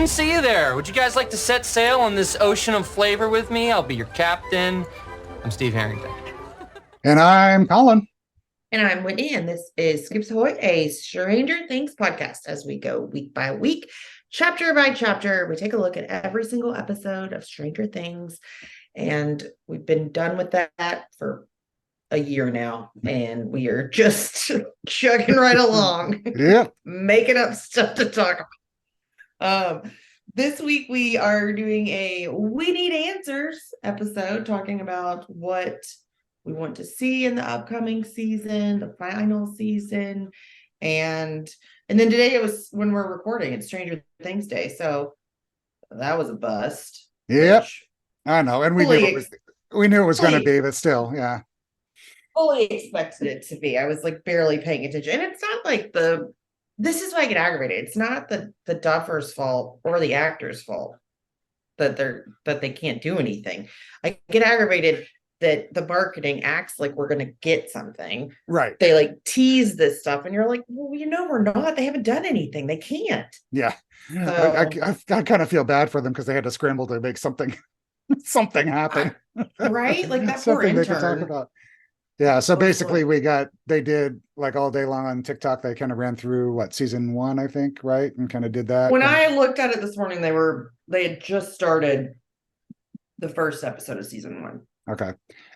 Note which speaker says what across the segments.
Speaker 1: didn't see you there. Would you guys like to set sail on this ocean of flavor with me? I'll be your captain. I'm Steve Harrington.
Speaker 2: And I'm Colin.
Speaker 3: And I'm Whitney, and this is Skips Ahoy, a Stranger Things podcast. As we go week by week, chapter by chapter, we take a look at every single episode of Stranger Things. And we've been done with that for a year now, and we are just chugging right along.
Speaker 2: Yep.
Speaker 3: Making up stuff to talk about. This week we are doing a We Need Answers episode, talking about what we want to see in the upcoming season, the final season. And then today, it was, when we're recording, it's Stranger Things Day, so that was a bust.
Speaker 2: Yep. I know, and we knew it was going to be, but still, yeah.
Speaker 3: Fully expected it to be. I was like barely paying attention. And it's not like this is why I get aggravated. It's not the Duffers' fault or the actors' fault that they can't do anything. I get aggravated that the marketing acts like we're gonna get something.
Speaker 2: Right.
Speaker 3: They like tease this stuff, and you're like, well, we're not. They haven't done anything. They can't.
Speaker 2: Yeah.
Speaker 3: So,
Speaker 2: I kind of feel bad for them because they had to scramble to make something happen.
Speaker 3: Right? Like that
Speaker 2: something
Speaker 3: poor
Speaker 2: they could talk
Speaker 3: intern.
Speaker 2: about. Yeah, so basically they did like all day long on TikTok. They kind of ran through season 1, I think, right? And kind of did that.
Speaker 3: When I looked at it this morning, they had just started the first episode of season 1.
Speaker 2: Okay.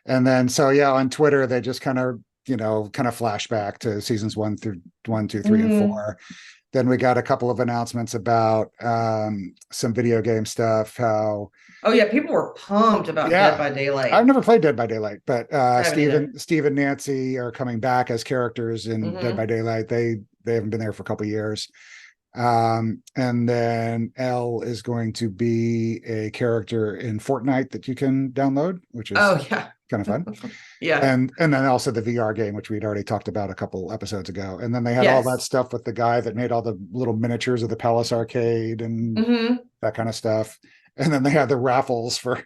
Speaker 2: And then, so yeah, on Twitter, they just kind of flashback to seasons 1 through 1, 2, 3, and 4. Then we got a couple of announcements about some video game stuff.
Speaker 3: Oh yeah, people were pumped about Dead by Daylight.
Speaker 2: I've never played Dead by Daylight, but Steve and Nancy are coming back as characters in Dead by Daylight. They haven't been there for a couple of years. And then Elle is going to be a character in Fortnite that you can download, which is kind of fun.
Speaker 3: Yeah.
Speaker 2: And then also the VR game, which we'd already talked about a couple episodes ago. And then they had all that stuff with the guy that made all the little miniatures of the Palace Arcade and that kind of stuff. And then they had the raffles for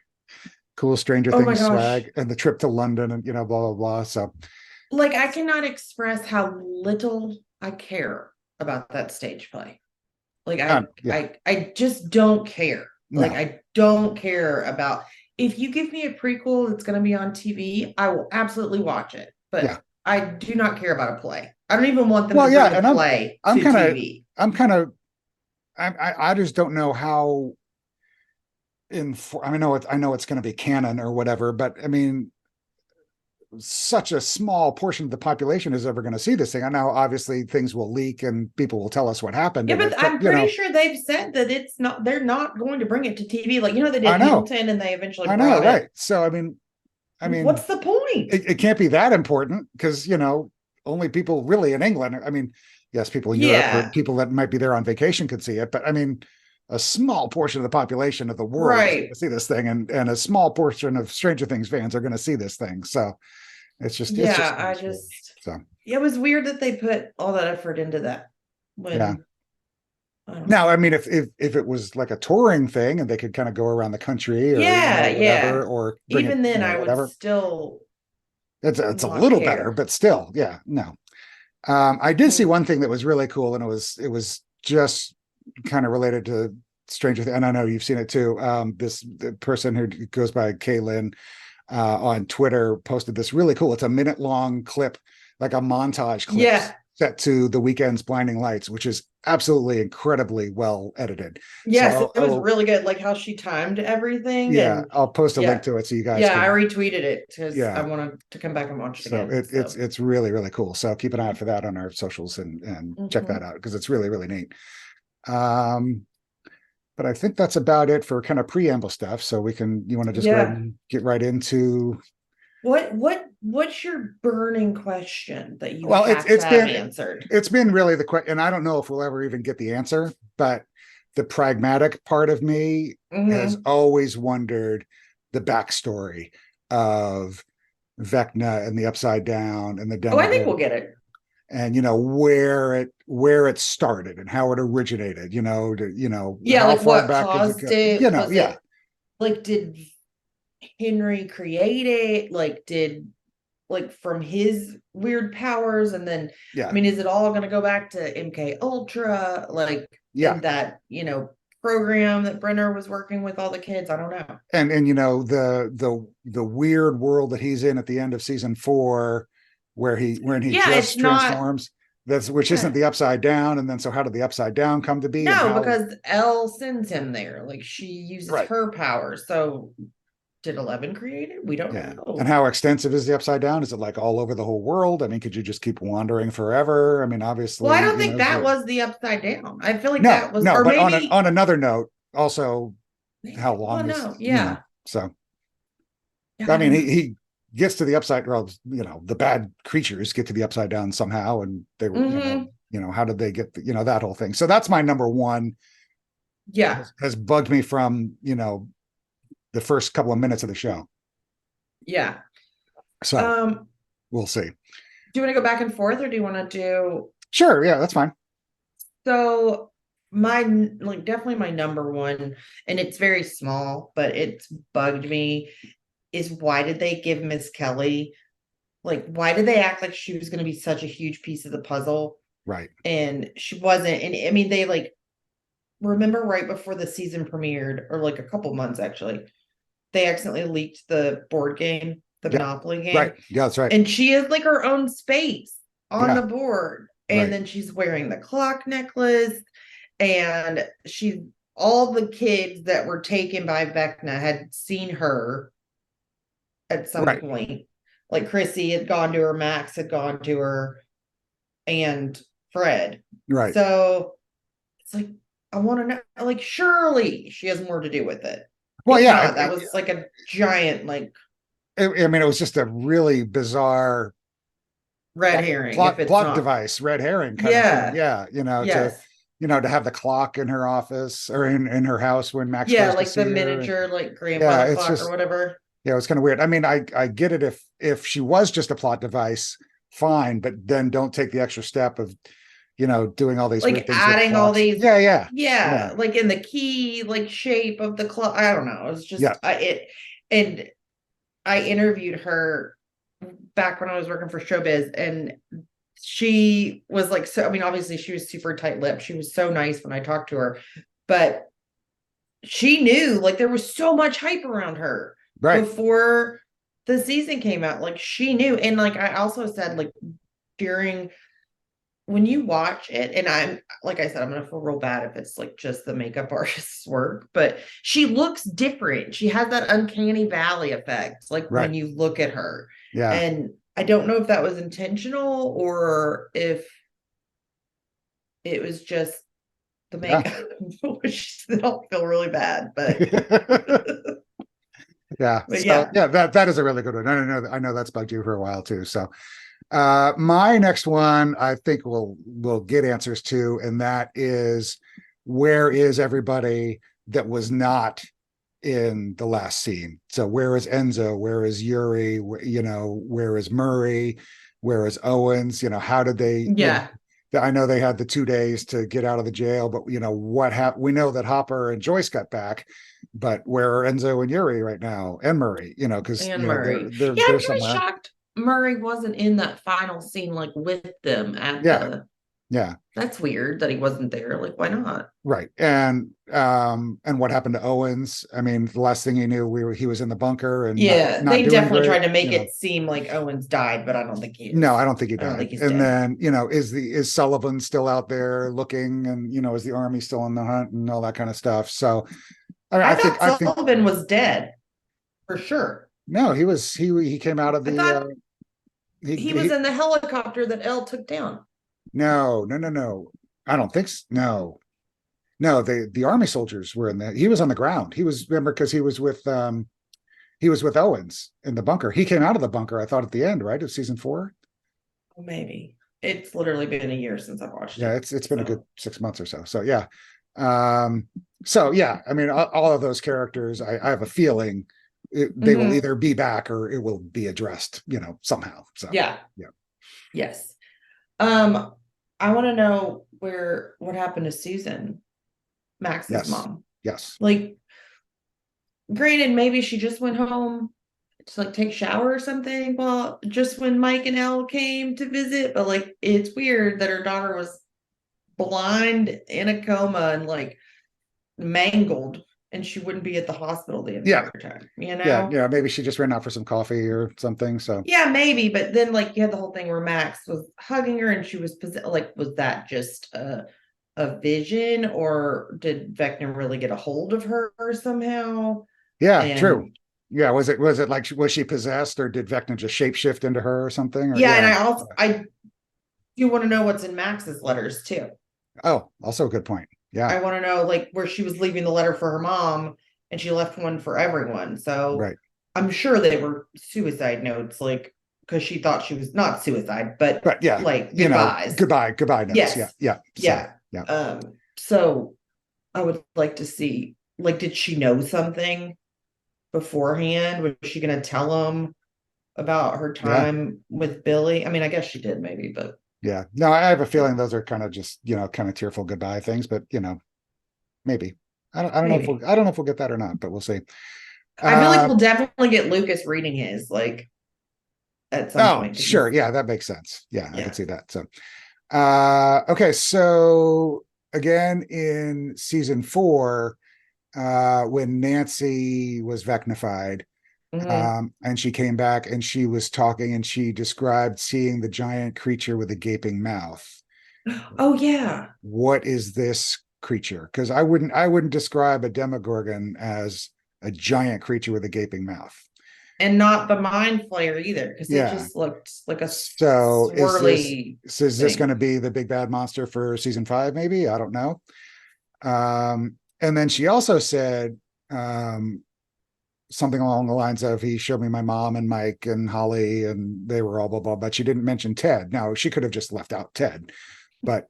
Speaker 2: cool Stranger Things swag and the trip to London and, blah, blah, blah. So
Speaker 3: I cannot express how little I care about that stage play. I just don't care.
Speaker 2: No.
Speaker 3: I don't care about, if you give me a prequel that's going to be on TV, I will absolutely watch it. But I do not care about a play. I don't even want them to bring a play to TV.
Speaker 2: I just don't know how. I know it's going to be canon or whatever, but I mean, such a small portion of the population is ever going to see this thing. I know obviously things will leak and people will tell us what happened.
Speaker 3: Yeah, but I'm pretty sure they've said that they're not going to bring it to TV. They did Hamilton and they eventually brought it.
Speaker 2: Right. So I mean,
Speaker 3: what's the point?
Speaker 2: It can't be that important because, only people really in England. I mean, yes, people in Europe or people that might be there on vacation could see it, but I mean, a small portion of the population of the world is going to see this thing, and a small portion of Stranger Things fans are going to see this thing. So it's just it
Speaker 3: was weird that they put all that effort into that.
Speaker 2: Now, I mean, if it was like a touring thing and they could kind of go around the country or whatever, or
Speaker 3: even then I would still.
Speaker 2: It's a little better, but still, no. I did see one thing that was really cool, and it was just kind of related to Stranger Things, and I know you've seen it too. The person who goes by Kaylin on Twitter posted this really cool. It's a minute-long clip, like a montage clip set to The Weeknd's Blinding Lights, which is absolutely incredibly well edited.
Speaker 3: Yes, so it was really good, like how she timed everything.
Speaker 2: Yeah, I'll post a link to it so you guys
Speaker 3: I retweeted it because I wanted to come back and watch it again.
Speaker 2: It's really, really cool. So keep an eye out for that on our socials and check that out because it's really, really neat. But I think that's about it for kind of preamble stuff. So you want to just go ahead and get right into
Speaker 3: what's your burning question that you have answered?
Speaker 2: It's been really the question, and I don't know if we'll ever even get the answer, but the pragmatic part of me has always wondered the backstory of Vecna and the Upside Down and the Demo.
Speaker 3: I think we'll get it.
Speaker 2: And where it started and how it originated, how far
Speaker 3: what
Speaker 2: back
Speaker 3: caused it? Did Henry create it? Did from his weird powers, and then I mean, is it all going to go back to MK Ultra? And that program that Brenner was working with all the kids. I don't know.
Speaker 2: And you know, the weird world that he's in at the end of season 4, when he
Speaker 3: Yeah,
Speaker 2: just
Speaker 3: it's not-
Speaker 2: transforms, which
Speaker 3: Yeah.
Speaker 2: isn't the Upside Down. And then so how did the Upside Down come to be? And
Speaker 3: No,
Speaker 2: how-
Speaker 3: because Elle sends him there. Like she uses
Speaker 2: Right.
Speaker 3: her power. So did 11 create it? We don't
Speaker 2: yeah.
Speaker 3: know.
Speaker 2: And how extensive is the Upside Down? Is it like all over the whole world? I mean, could you just keep wandering forever? I mean, obviously.
Speaker 3: Well, I don't
Speaker 2: you
Speaker 3: think
Speaker 2: know,
Speaker 3: that was the Upside Down. I feel like
Speaker 2: no,
Speaker 3: that was,
Speaker 2: no.
Speaker 3: or
Speaker 2: But
Speaker 3: maybe
Speaker 2: on another note, also how long
Speaker 3: well,
Speaker 2: is
Speaker 3: no,
Speaker 2: you
Speaker 3: yeah.
Speaker 2: know, so
Speaker 3: Yeah,
Speaker 2: I mean,
Speaker 3: don't know.
Speaker 2: he gets to the upside, well, you know, the bad creatures get to the Upside Down somehow, and they were,
Speaker 3: Mhm.
Speaker 2: you know, how did they get, you know, that whole thing. So that's my number one.
Speaker 3: Yeah,
Speaker 2: Has bugged me from, you know, the first couple of minutes of the show.
Speaker 3: yeah.
Speaker 2: So we'll see.
Speaker 3: Do you want to go back and forth, or do you want to do?
Speaker 2: Sure, yeah, that's fine.
Speaker 3: So definitely my number one, and it's very small, but it's bugged me, is why did they give Miss Kelly, like, why did they act like she was going to be such a huge piece of the puzzle?
Speaker 2: Right.
Speaker 3: And she wasn't. And I mean, they like, remember right before the season premiered, or like a couple months actually, they accidentally leaked the board game, the
Speaker 2: Yeah.
Speaker 3: Monopoly game.
Speaker 2: Right. Yeah, that's right.
Speaker 3: And she has like her own space on
Speaker 2: Yeah.
Speaker 3: the board. And
Speaker 2: Right.
Speaker 3: then she's wearing the clock necklace. And all the kids that were taken by Vecna had seen her at some
Speaker 2: Right.
Speaker 3: point. Like Chrissy had gone to her, Max had gone to her, and Fred.
Speaker 2: Right.
Speaker 3: So it's like, I want to know, like, surely she has more to do with it.
Speaker 2: Well,
Speaker 3: If
Speaker 2: yeah,
Speaker 3: not, that was like a giant, like,
Speaker 2: I mean, it was just a really bizarre
Speaker 3: red herring.
Speaker 2: plot,
Speaker 3: if it's
Speaker 2: plot
Speaker 3: not.
Speaker 2: device, red herring kind
Speaker 3: Yeah.
Speaker 2: of thing. Yeah, you know,
Speaker 3: Yes.
Speaker 2: to have the clock in her office or in her house when Max
Speaker 3: Yeah,
Speaker 2: goes to
Speaker 3: like
Speaker 2: see
Speaker 3: the
Speaker 2: her.
Speaker 3: miniature, like grandfather
Speaker 2: it's
Speaker 3: clock
Speaker 2: just-
Speaker 3: or whatever.
Speaker 2: Yeah, it was kind of weird. I mean, I get it if she was just a plot device, fine, but then don't take the extra step of, you know, doing all these
Speaker 3: Like
Speaker 2: weird things with
Speaker 3: adding all
Speaker 2: plots.
Speaker 3: these-
Speaker 2: Yeah, yeah.
Speaker 3: Yeah, like in the key, like shape of the clock. I don't know. It's just
Speaker 2: Yeah.
Speaker 3: and I interviewed her back when I was working for Showbiz, and she was like, so I mean, obviously she was super tight-lipped. She was so nice when I talked to her, but she knew, like, there was so much hype around her
Speaker 2: Right.
Speaker 3: before the season came out. Like, she knew. And like I also said, like, when you watch it, and I'm like I said, I'm gonna feel real bad if it's like just the makeup artist's work, but she looks different. She has that uncanny valley effect, like
Speaker 2: Right.
Speaker 3: when you look at her.
Speaker 2: Yeah.
Speaker 3: And I don't know if that was intentional or if it was just the
Speaker 2: Yeah.
Speaker 3: makeup, which I don't feel really bad, but
Speaker 2: Yeah.
Speaker 3: But
Speaker 2: So,
Speaker 3: yeah.
Speaker 2: yeah, that is a really good one. I know that's bugged you for a while too. So my next one I think we'll get answers to, and that is, where is everybody that was not in the last scene? So where is Enzo? Where is Yuri? You know, where is Murray? Where is Owens? You know, how did they
Speaker 3: yeah.
Speaker 2: I know they had the 2 days to get out of the jail, but you know what happened? We know that Hopper and Joyce got back, but where are Enzo and Yuri right now, and Murray? You know, because
Speaker 3: And
Speaker 2: you know,
Speaker 3: Murray.
Speaker 2: they're
Speaker 3: Yeah, I'm kind
Speaker 2: somewhere.
Speaker 3: of shocked Murray wasn't in that final scene, like with them at
Speaker 2: Yeah.
Speaker 3: the.
Speaker 2: Yeah,
Speaker 3: That's weird that he wasn't there. Like, why not?
Speaker 2: right. And what happened to Owens? I mean, the last thing he knew, he was in the bunker, and
Speaker 3: Yeah,
Speaker 2: not
Speaker 3: they
Speaker 2: doing
Speaker 3: definitely
Speaker 2: great,
Speaker 3: tried to make
Speaker 2: you know.
Speaker 3: it seem like Owens died, but I don't think he is.
Speaker 2: No, I don't think he
Speaker 3: I don't
Speaker 2: died.
Speaker 3: think he's
Speaker 2: And
Speaker 3: dead.
Speaker 2: then, you know, is Sullivan still out there looking, and you know, is the army still on the hunt and all that kind of stuff? So, I mean,
Speaker 3: I
Speaker 2: think
Speaker 3: thought Sullivan was dead for sure.
Speaker 2: no, he came out of
Speaker 3: I
Speaker 2: the.
Speaker 3: thought he was in the helicopter that Elle took down.
Speaker 2: No. I don't think so. No, the army soldiers were in there. He was on the ground. He was, remember, because he was with Owens in the bunker. He came out of the bunker, I thought, at the end, right, of season 4.
Speaker 3: Oh, maybe. It's literally been a year since I've watched
Speaker 2: Yeah,
Speaker 3: it.
Speaker 2: it's been a good 6 months or so. So yeah. So yeah, I mean, all of those characters, I have a feeling they will
Speaker 3: Mhm.
Speaker 2: either be back or it will be addressed, you know, somehow. So
Speaker 3: Yeah.
Speaker 2: Yeah.
Speaker 3: Yes. I want to know what happened to Susan, Max's
Speaker 2: Yes.
Speaker 3: mom.
Speaker 2: yes.
Speaker 3: Like, granted, maybe she just went home to like take a shower or something. Well, just when Mike and Elle came to visit, but like, it's weird that her daughter was blind in a coma and like mangled and she wouldn't be at the hospital the
Speaker 2: Yeah.
Speaker 3: entire time, you know?
Speaker 2: Yeah, maybe she just ran out for some coffee or something. So
Speaker 3: Yeah, maybe, but then like you had the whole thing where Max was hugging her and she was like, was that just a vision, or did Vecna really get a hold of her somehow?
Speaker 2: yeah, true.
Speaker 3: And
Speaker 2: Yeah, was it like was she possessed, or did Vecna just shapeshift into her or something? Or
Speaker 3: yeah, and I do want to know what's in Max's letters too.
Speaker 2: Oh, also a good point. Yeah,
Speaker 3: I want to know like where she was leaving the letter for her mom and she left one for everyone. So
Speaker 2: right.
Speaker 3: I'm sure they were suicide notes, like because she thought she was not suicide, but
Speaker 2: Yeah,
Speaker 3: like
Speaker 2: you know,
Speaker 3: goodbyes.
Speaker 2: goodbye notes.
Speaker 3: Yes.
Speaker 2: Yeah. So,
Speaker 3: Yeah.
Speaker 2: yeah.
Speaker 3: So I would like to see, like, did she know something beforehand? Was she gonna tell him about her
Speaker 2: Yeah.
Speaker 3: time with Billy? I mean, I guess she did maybe, but
Speaker 2: Yeah. No, I have a feeling those are kind of just, kind of tearful goodbye things, but maybe. I don't know if
Speaker 3: maybe.
Speaker 2: I don't know if we'll get that or not, but we'll see.
Speaker 3: I feel like we'll definitely get Lucas reading his, like, at some
Speaker 2: Oh,
Speaker 3: point.
Speaker 2: sure. Yeah, that makes sense. Yeah, I
Speaker 3: Yeah.
Speaker 2: can see that. So okay, so again in season 4, when Nancy was vecnified,
Speaker 3: Mhm.
Speaker 2: and she came back and she was talking and she described seeing the giant creature with a gaping mouth.
Speaker 3: Oh yeah.
Speaker 2: What is this creature? Because I wouldn't describe a Demogorgon as a giant creature with a gaping mouth.
Speaker 3: And not the mind flayer either, because it
Speaker 2: Yeah.
Speaker 3: just looked like a
Speaker 2: So
Speaker 3: swirly
Speaker 2: is this going to
Speaker 3: thing.
Speaker 2: be the big bad monster for season 5? Maybe, I don't know. And then she also said something along the lines of, he showed me my mom and Mike and Holly and they were all blah blah, but she didn't mention Ted. Now she could have just left out Ted, but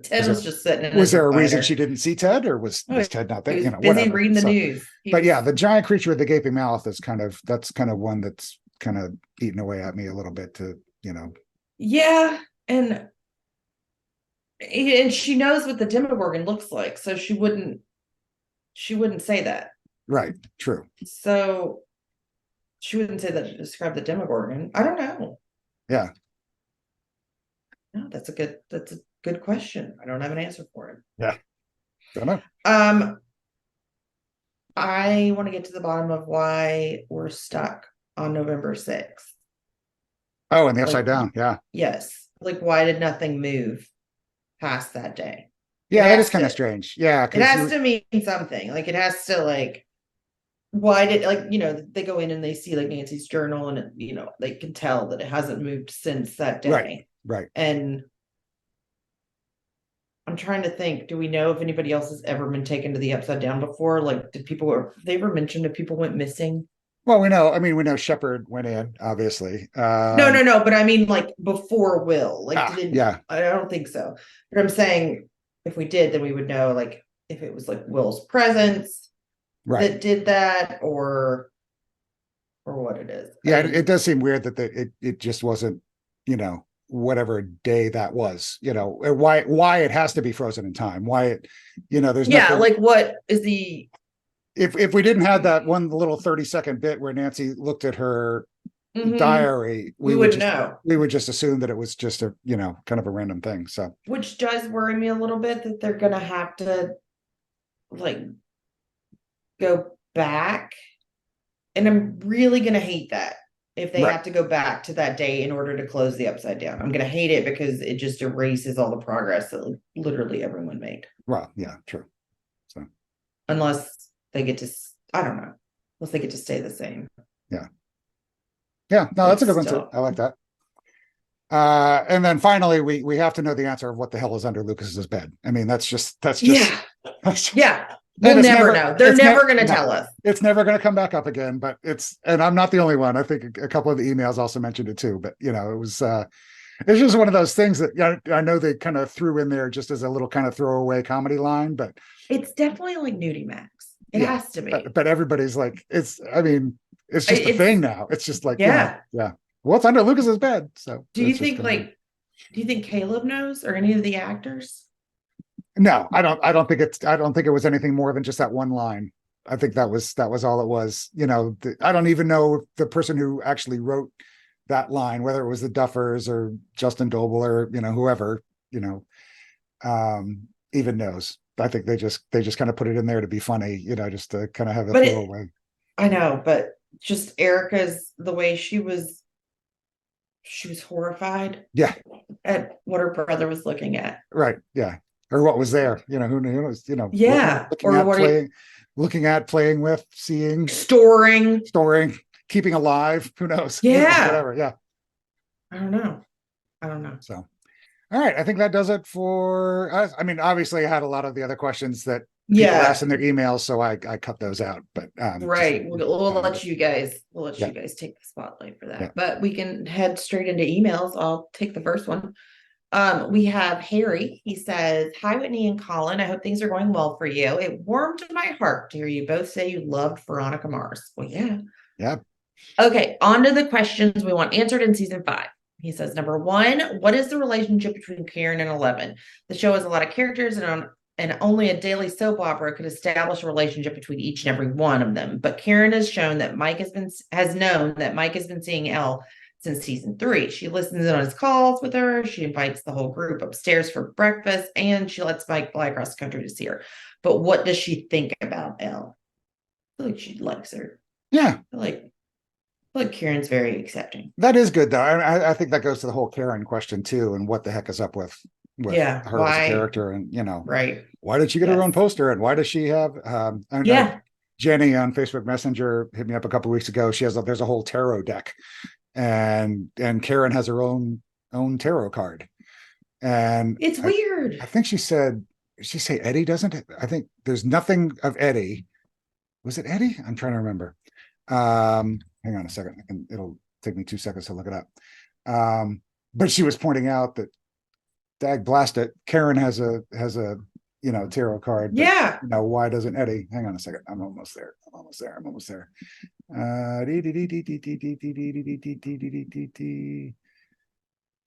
Speaker 3: Ted was just sitting in
Speaker 2: was
Speaker 3: his
Speaker 2: there a reason
Speaker 3: recliner.
Speaker 2: she didn't see Ted, or was
Speaker 3: Oh,
Speaker 2: Ted not
Speaker 3: he
Speaker 2: there?
Speaker 3: was busy
Speaker 2: Whatever.
Speaker 3: reading the
Speaker 2: So,
Speaker 3: news.
Speaker 2: but yeah, the giant creature with the gaping mouth is that's kind of one that's kind of eating away at me a little bit to,
Speaker 3: Yeah, and she knows what the Demogorgon looks like, so she wouldn't say that.
Speaker 2: right. True.
Speaker 3: So she wouldn't say that to describe the Demogorgon. I don't know.
Speaker 2: Yeah.
Speaker 3: No, that's a good question. I don't have an answer for it.
Speaker 2: Yeah. Don't know.
Speaker 3: I want to get to the bottom of why we're stuck on November 6th.
Speaker 2: Oh, and the upside down. Yeah.
Speaker 3: Yes. Like, why did nothing move past that day?
Speaker 2: Yeah, that is kind of strange. Yeah.
Speaker 3: It has to mean something. Like, it has to, like, why did, like, they go in and they see, like, Nancy's journal and, they can tell that it hasn't moved since that day.
Speaker 2: Right.
Speaker 3: And I'm trying to think, do we know if anybody else has ever been taken to the upside down before? Like, they ever mentioned if people went missing?
Speaker 2: Well, we know Shepard went in, obviously.
Speaker 3: No, but I mean, like, before Will. Like,
Speaker 2: yeah.
Speaker 3: I don't think so. But I'm saying if we did, then we would know, like, if it was like Will's presence that did that, or what it is.
Speaker 2: Yeah, it does seem weird that it just wasn't, whatever day that was, why it has to be frozen in time, why it, there's nothing.
Speaker 3: Like, what is the,
Speaker 2: if we didn't have that one little 30-second bit where Nancy looked at her diary,
Speaker 3: we would know.
Speaker 2: We would just assume that it was just a, kind of a random thing. So,
Speaker 3: which does worry me a little bit, that they're gonna have to, like, go back, and I'm really gonna hate that if they have to go back to that day in order to close the upside down. I'm gonna hate it because it just erases all the progress that literally everyone made.
Speaker 2: Well, yeah, true. So,
Speaker 3: unless they get to, I don't know, unless they get to stay the same.
Speaker 2: Yeah, no, that's a good one too. I like that. And then finally, we have to know the answer of what the hell is under Lucas's bed. I mean, that's just
Speaker 3: yeah. We'll never know. They're never going to tell us.
Speaker 2: It's never going to come back up again. But and I'm not the only one. I think a couple of the emails also mentioned it too. But it was it's just one of those things that I know they kind of threw in there just as a little kind of throwaway comedy line. But
Speaker 3: it's definitely like Nudie Max. It has to be.
Speaker 2: But everybody's like, it's just a thing now. It's just like, yeah. What's under Lucas's bed? So
Speaker 3: do you think Caleb knows, or any of the actors?
Speaker 2: No, I don't think it was anything more than just that one line. I think that was all it was. I don't even know if the person who actually wrote that line, whether it was the Duffers or Justin Doble or whoever, even knows. I think they just kind of put it in there to be funny, just to kind of have a
Speaker 3: But
Speaker 2: throwaway.
Speaker 3: I know, but just Erica's the way she was horrified
Speaker 2: Yeah,
Speaker 3: at what her brother was looking at.
Speaker 2: right. Yeah. Or what was there, who knows,
Speaker 3: Yeah,
Speaker 2: looking
Speaker 3: or
Speaker 2: at,
Speaker 3: what
Speaker 2: playing with, seeing,
Speaker 3: storing.
Speaker 2: storing, keeping alive, who knows?
Speaker 3: Yeah.
Speaker 2: Whatever. Yeah.
Speaker 3: I don't know.
Speaker 2: So, all right. I think that does it for us. I mean, obviously, I had a lot of the other questions that people asked in their emails, so I cut those out. But
Speaker 3: right, we'll let you guys take the spotlight for that.
Speaker 2: Yeah.
Speaker 3: But we can head straight into emails. I'll take the first one. We have Harry. He says, "Hi, Whitney and Colin. I hope things are going well for you. It warmed my heart to hear you both say you loved Veronica Mars." Well, yeah.
Speaker 2: Yeah.
Speaker 3: Okay, on to the questions we want answered in season 5. He says, number 1, what is the relationship between Karen and Eleven? The show has a lot of characters, and only a daily soap opera could establish a relationship between each and every one of them. But Karen has known that Mike has been seeing Elle since season 3. She listens in on his calls with her. She invites the whole group upstairs for breakfast, and she lets Mike fly across the country to see her. But what does she think about Elle? I feel like she likes her.
Speaker 2: Yeah.
Speaker 3: I feel like Karen's very accepting.
Speaker 2: That is good, though. I think that goes to the whole Karen question too, and what the heck is up with her as a character, and
Speaker 3: right?
Speaker 2: Why did she get her own poster, and why does she have? Jenny on Facebook Messenger hit me up a couple of weeks ago. There's a whole tarot deck, and Karen has her own tarot card, and
Speaker 3: it's weird.
Speaker 2: I think she said Eddie doesn't. I think there's nothing of Eddie. Was it Eddie? I'm trying to remember. Hang on a second. It'll take me 2 seconds to look it up. But she was pointing out that, dag blast it, Karen has a tarot card. But,
Speaker 3: yeah.
Speaker 2: Why doesn't Eddie? Hang on a second. I'm almost there. Thought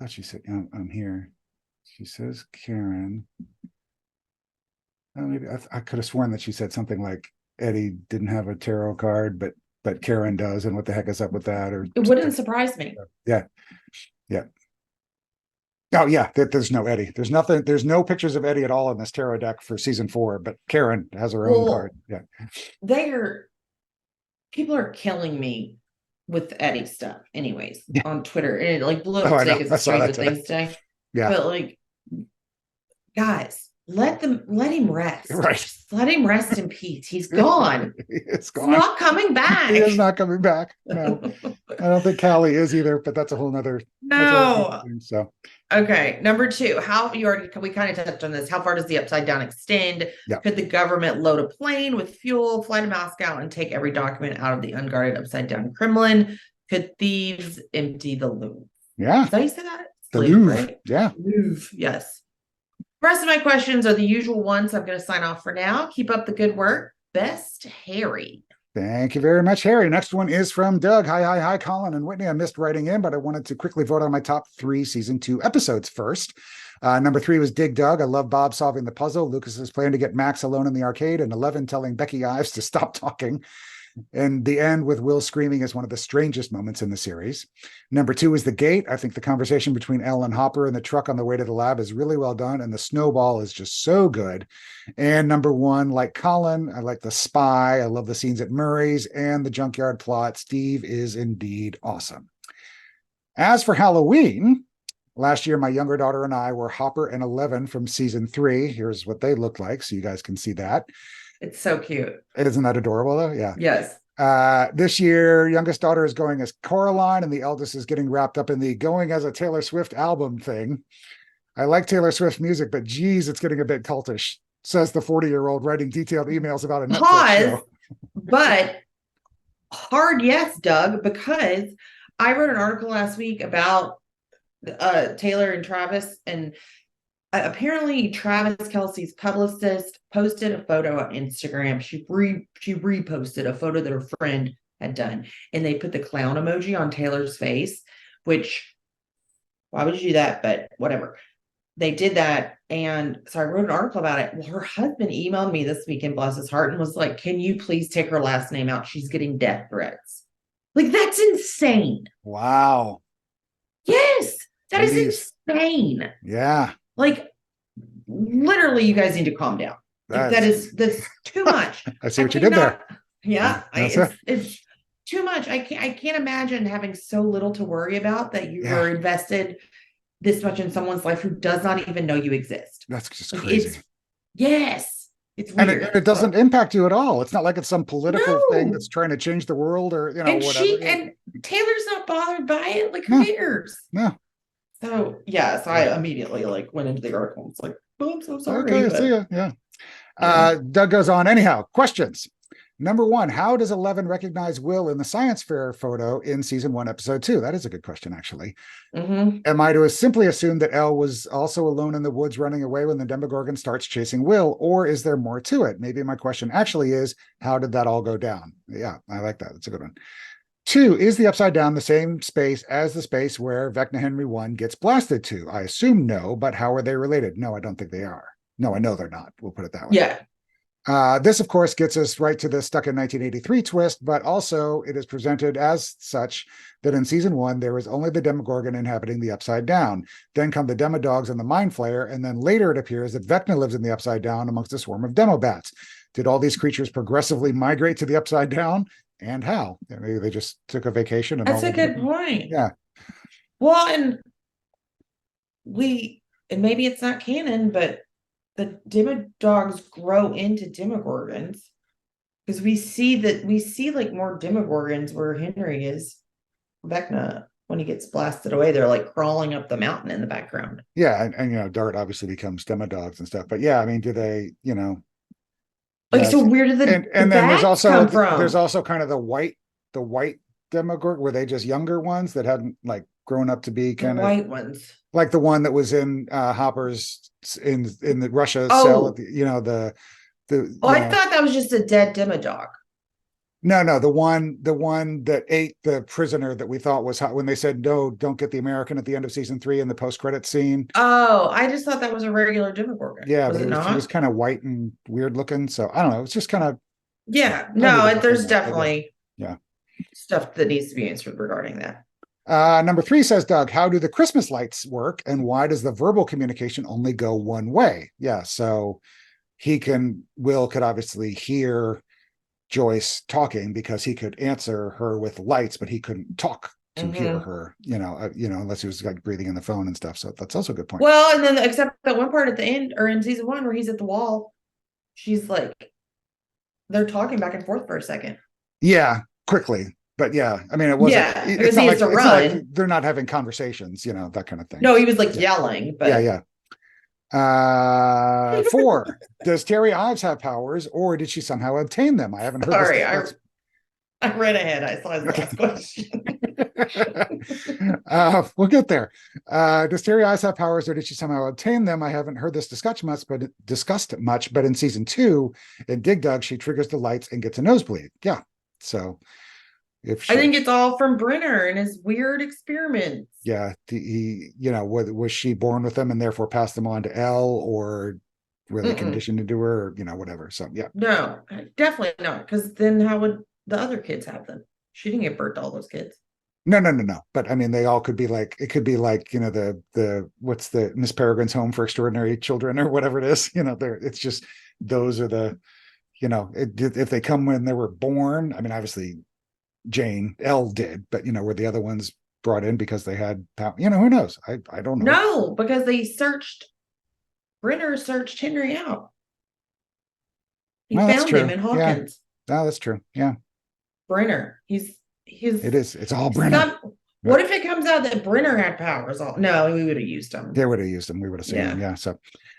Speaker 2: she said, I'm here. She says Karen. Maybe I could have sworn that she said something like Eddie didn't have a tarot card, but Karen does, and what the heck is up with that? Or
Speaker 3: it wouldn't surprise me.
Speaker 2: Yeah. Oh yeah, there's no Eddie. There's nothing. There's no pictures of Eddie at all in this tarot deck for season 4. But Karen has her own card. Yeah.
Speaker 3: People are killing me with Eddie stuff, anyways, on Twitter, and it blew up today because Stranger Things today.
Speaker 2: Yeah,
Speaker 3: but guys, let him rest.
Speaker 2: Right.
Speaker 3: Just let him rest in peace. He's gone.
Speaker 2: He's
Speaker 3: gone. He's not coming back.
Speaker 2: He is not coming back. No, I don't think Callie is either. But that's a whole nother.
Speaker 3: No.
Speaker 2: So.
Speaker 3: Okay, number 2. We kind of touched on this. How far does the upside down extend?
Speaker 2: Yeah.
Speaker 3: Could the government load a plane with fuel, fly to Moscow, and take every document out of the unguarded upside down Kremlin? Could thieves empty the Louvre?
Speaker 2: Yeah.
Speaker 3: Is that how you say that?
Speaker 2: The Louvre.
Speaker 3: Right?
Speaker 2: Yeah.
Speaker 3: Louvre. Yes. The rest of my questions are the usual ones. So I'm going to sign off for now. Keep up the good work. Best, Harry.
Speaker 2: Thank you very much, Harry. Next one is from Doug. Hi, Colin and Whitney. I missed writing in, but I wanted to quickly vote on my top 3 season 2 episodes first. Number 3 was Dig Dug. I love Bob solving the puzzle. Lucas's plan to get Max alone in the arcade, and 11 telling Becky Ives to stop talking. And the end with Will screaming is one of the strangest moments in the series. Number 2 is The Gate. I think the conversation between Elle and Hopper in the truck on the way to the lab is really well done, and the snowball is just so good. And number 1, like Colin, I like The Spy. I love the scenes at Murray's and the junkyard plot. Steve is indeed awesome. As for Halloween, last year my younger daughter and I were Hopper and 11 from season 3. Here's what they look like, so you guys can see that.
Speaker 3: It's so cute.
Speaker 2: Isn't that adorable, though? Yeah.
Speaker 3: Yes.
Speaker 2: This year, youngest daughter is going as Coraline, and the eldest is getting wrapped up in the going as a Taylor Swift album thing. I like Taylor Swift music, but geez, it's getting a bit cultish, says the 40-year-old writing detailed emails about a Netflix show.
Speaker 3: But hard yes, Doug, because I wrote an article last week about Taylor and Travis, and apparently Travis Kelce's publicist posted a photo on Instagram. She reposted a photo that her friend had done, and they put the clown emoji on Taylor's face, which, why would you do that? But whatever. They did that, and so I wrote an article about it. Well, her husband emailed me this weekend, bless his heart, and was like, can you please take her last name out? She's getting death threats. That's insane.
Speaker 2: Wow.
Speaker 3: Yes, that is insane.
Speaker 2: Yeah.
Speaker 3: Literally, you guys need to calm down. That's too much.
Speaker 2: I see what you did there.
Speaker 3: Yeah,
Speaker 2: That's it.
Speaker 3: it's too much. I can't imagine having so little to worry about that you were invested this much in someone's life who does not even know you exist.
Speaker 2: That's just
Speaker 3: Like,
Speaker 2: crazy.
Speaker 3: It's
Speaker 2: And
Speaker 3: weird.
Speaker 2: it doesn't impact you at all. It's not like it's some political thing
Speaker 3: No.
Speaker 2: that's trying to change the world or, you know,
Speaker 3: And
Speaker 2: whatever.
Speaker 3: and Taylor's not bothered by it. Like,
Speaker 2: No.
Speaker 3: who cares?
Speaker 2: No.
Speaker 3: So yeah, so I immediately like went into the article. It's like, oh, I'm so sorry.
Speaker 2: Okay,
Speaker 3: but-
Speaker 2: see ya. Yeah. Doug goes on. Anyhow, questions. Number one, how does Eleven recognize Will in the science fair photo in season 1, episode 2? That is a good question, actually.
Speaker 3: Mhm.
Speaker 2: Am I to simply assume that Elle was also alone in the woods running away when the Demogorgon starts chasing Will, or is there more to it? Maybe my question actually is, how did that all go down? Yeah, I like that. That's a good one. 2, is the Upside Down the same space as the space where Vecna Henry 1 gets blasted to? I assume no, but how are they related? No, I don't think they are. No, I know they're not. We'll put it that way.
Speaker 3: Yeah.
Speaker 2: This, of course, gets us right to the stuck in 1983 twist, but also it is presented as such that in season 1, there was only the Demogorgon inhabiting the Upside Down. Then come the Demodogs and the Mind Flayer, and then later it appears that Vecna lives in the Upside Down amongst a swarm of Demobats. Did all these creatures progressively migrate to the Upside Down? And how? Maybe they just took a vacation. And
Speaker 3: That's a good point.
Speaker 2: Yeah.
Speaker 3: Well, and maybe it's not canon, but the Demodogs grow into Demogorgons because we see like more Demogorgons where Henry is. Vecna, when he gets blasted away, they're like crawling up the mountain in the background.
Speaker 2: Yeah, and you know, Dart obviously becomes Demodogs and stuff. But yeah, I mean, do they, you know,
Speaker 3: like, so where did the
Speaker 2: and then there's also
Speaker 3: come from?
Speaker 2: There's also kind of the white Demogorgon, were they just younger ones that hadn't like grown up to be kind of
Speaker 3: white ones,
Speaker 2: like the one that was in Hopper's in the Russia
Speaker 3: Oh.
Speaker 2: cell at the, you know, the
Speaker 3: I thought that was just a dead Demodog.
Speaker 2: No, the one that ate the prisoner that we thought was hot when they said no, don't get the American at the end of season 3 in the post-credit scene.
Speaker 3: Oh, I just thought that was a regular Demogorgon.
Speaker 2: Yeah,
Speaker 3: was
Speaker 2: but it was kind of white and weird looking. So I don't know. It's just kind of
Speaker 3: there's definitely
Speaker 2: yeah
Speaker 3: stuff that needs to be answered regarding that.
Speaker 2: Number 3 says, Doug, how do the Christmas lights work, and why does the verbal communication only go one way? Yeah, so Will could obviously hear Joyce talking because he could answer her with lights, but he couldn't talk to hear her, unless he was like breathing in the phone and stuff. So that's also a good point.
Speaker 3: Well, and then except that one part at the end or in season 1 where he's at the wall, she's like, they're talking back and forth for a second.
Speaker 2: Yeah, quickly. But yeah, I mean, it wasn't.
Speaker 3: Yeah,
Speaker 2: it's
Speaker 3: because
Speaker 2: not
Speaker 3: he
Speaker 2: like,
Speaker 3: has to
Speaker 2: it's not
Speaker 3: run.
Speaker 2: like they're not having conversations, that kind of thing.
Speaker 3: No, he was like yelling. But
Speaker 2: Yeah. 4, does Terry Ives have powers, or did she somehow obtain them? I haven't heard.
Speaker 3: Sorry, I read ahead. I saw his last question.
Speaker 2: We'll get there. Does Terry Ives have powers, or did she somehow obtain them? I haven't heard this discussed much, but in season 2, in Dig Dug, she triggers the lights and gets a nosebleed. Yeah, so.
Speaker 3: I think it's all from Brenner and his weird experiments.
Speaker 2: Yeah, was she born with them and therefore passed them on to Elle, or were they conditioned into her, or whatever. So yeah.
Speaker 3: No, definitely not. Because then how would the other kids have them? She didn't give birth to all those kids.
Speaker 2: No. But I mean, they all could be like, it could be like, the what's the Miss Peregrine's Home for Extraordinary Children or whatever it is. It's just those are the, if they come when they were born. I mean, obviously. Jane Elle did, but were the other ones brought in because they had power? Who knows? I don't know.
Speaker 3: No, because Brenner searched Henry out. He found him in Hawkins.
Speaker 2: Yeah. Oh, that's true. Yeah.
Speaker 3: Brenner. It is.
Speaker 2: It's all Brenner.
Speaker 3: What if it comes out that Brenner had powers? No, we would have used them.
Speaker 2: They would have used them. We would have seen them. Yeah. So,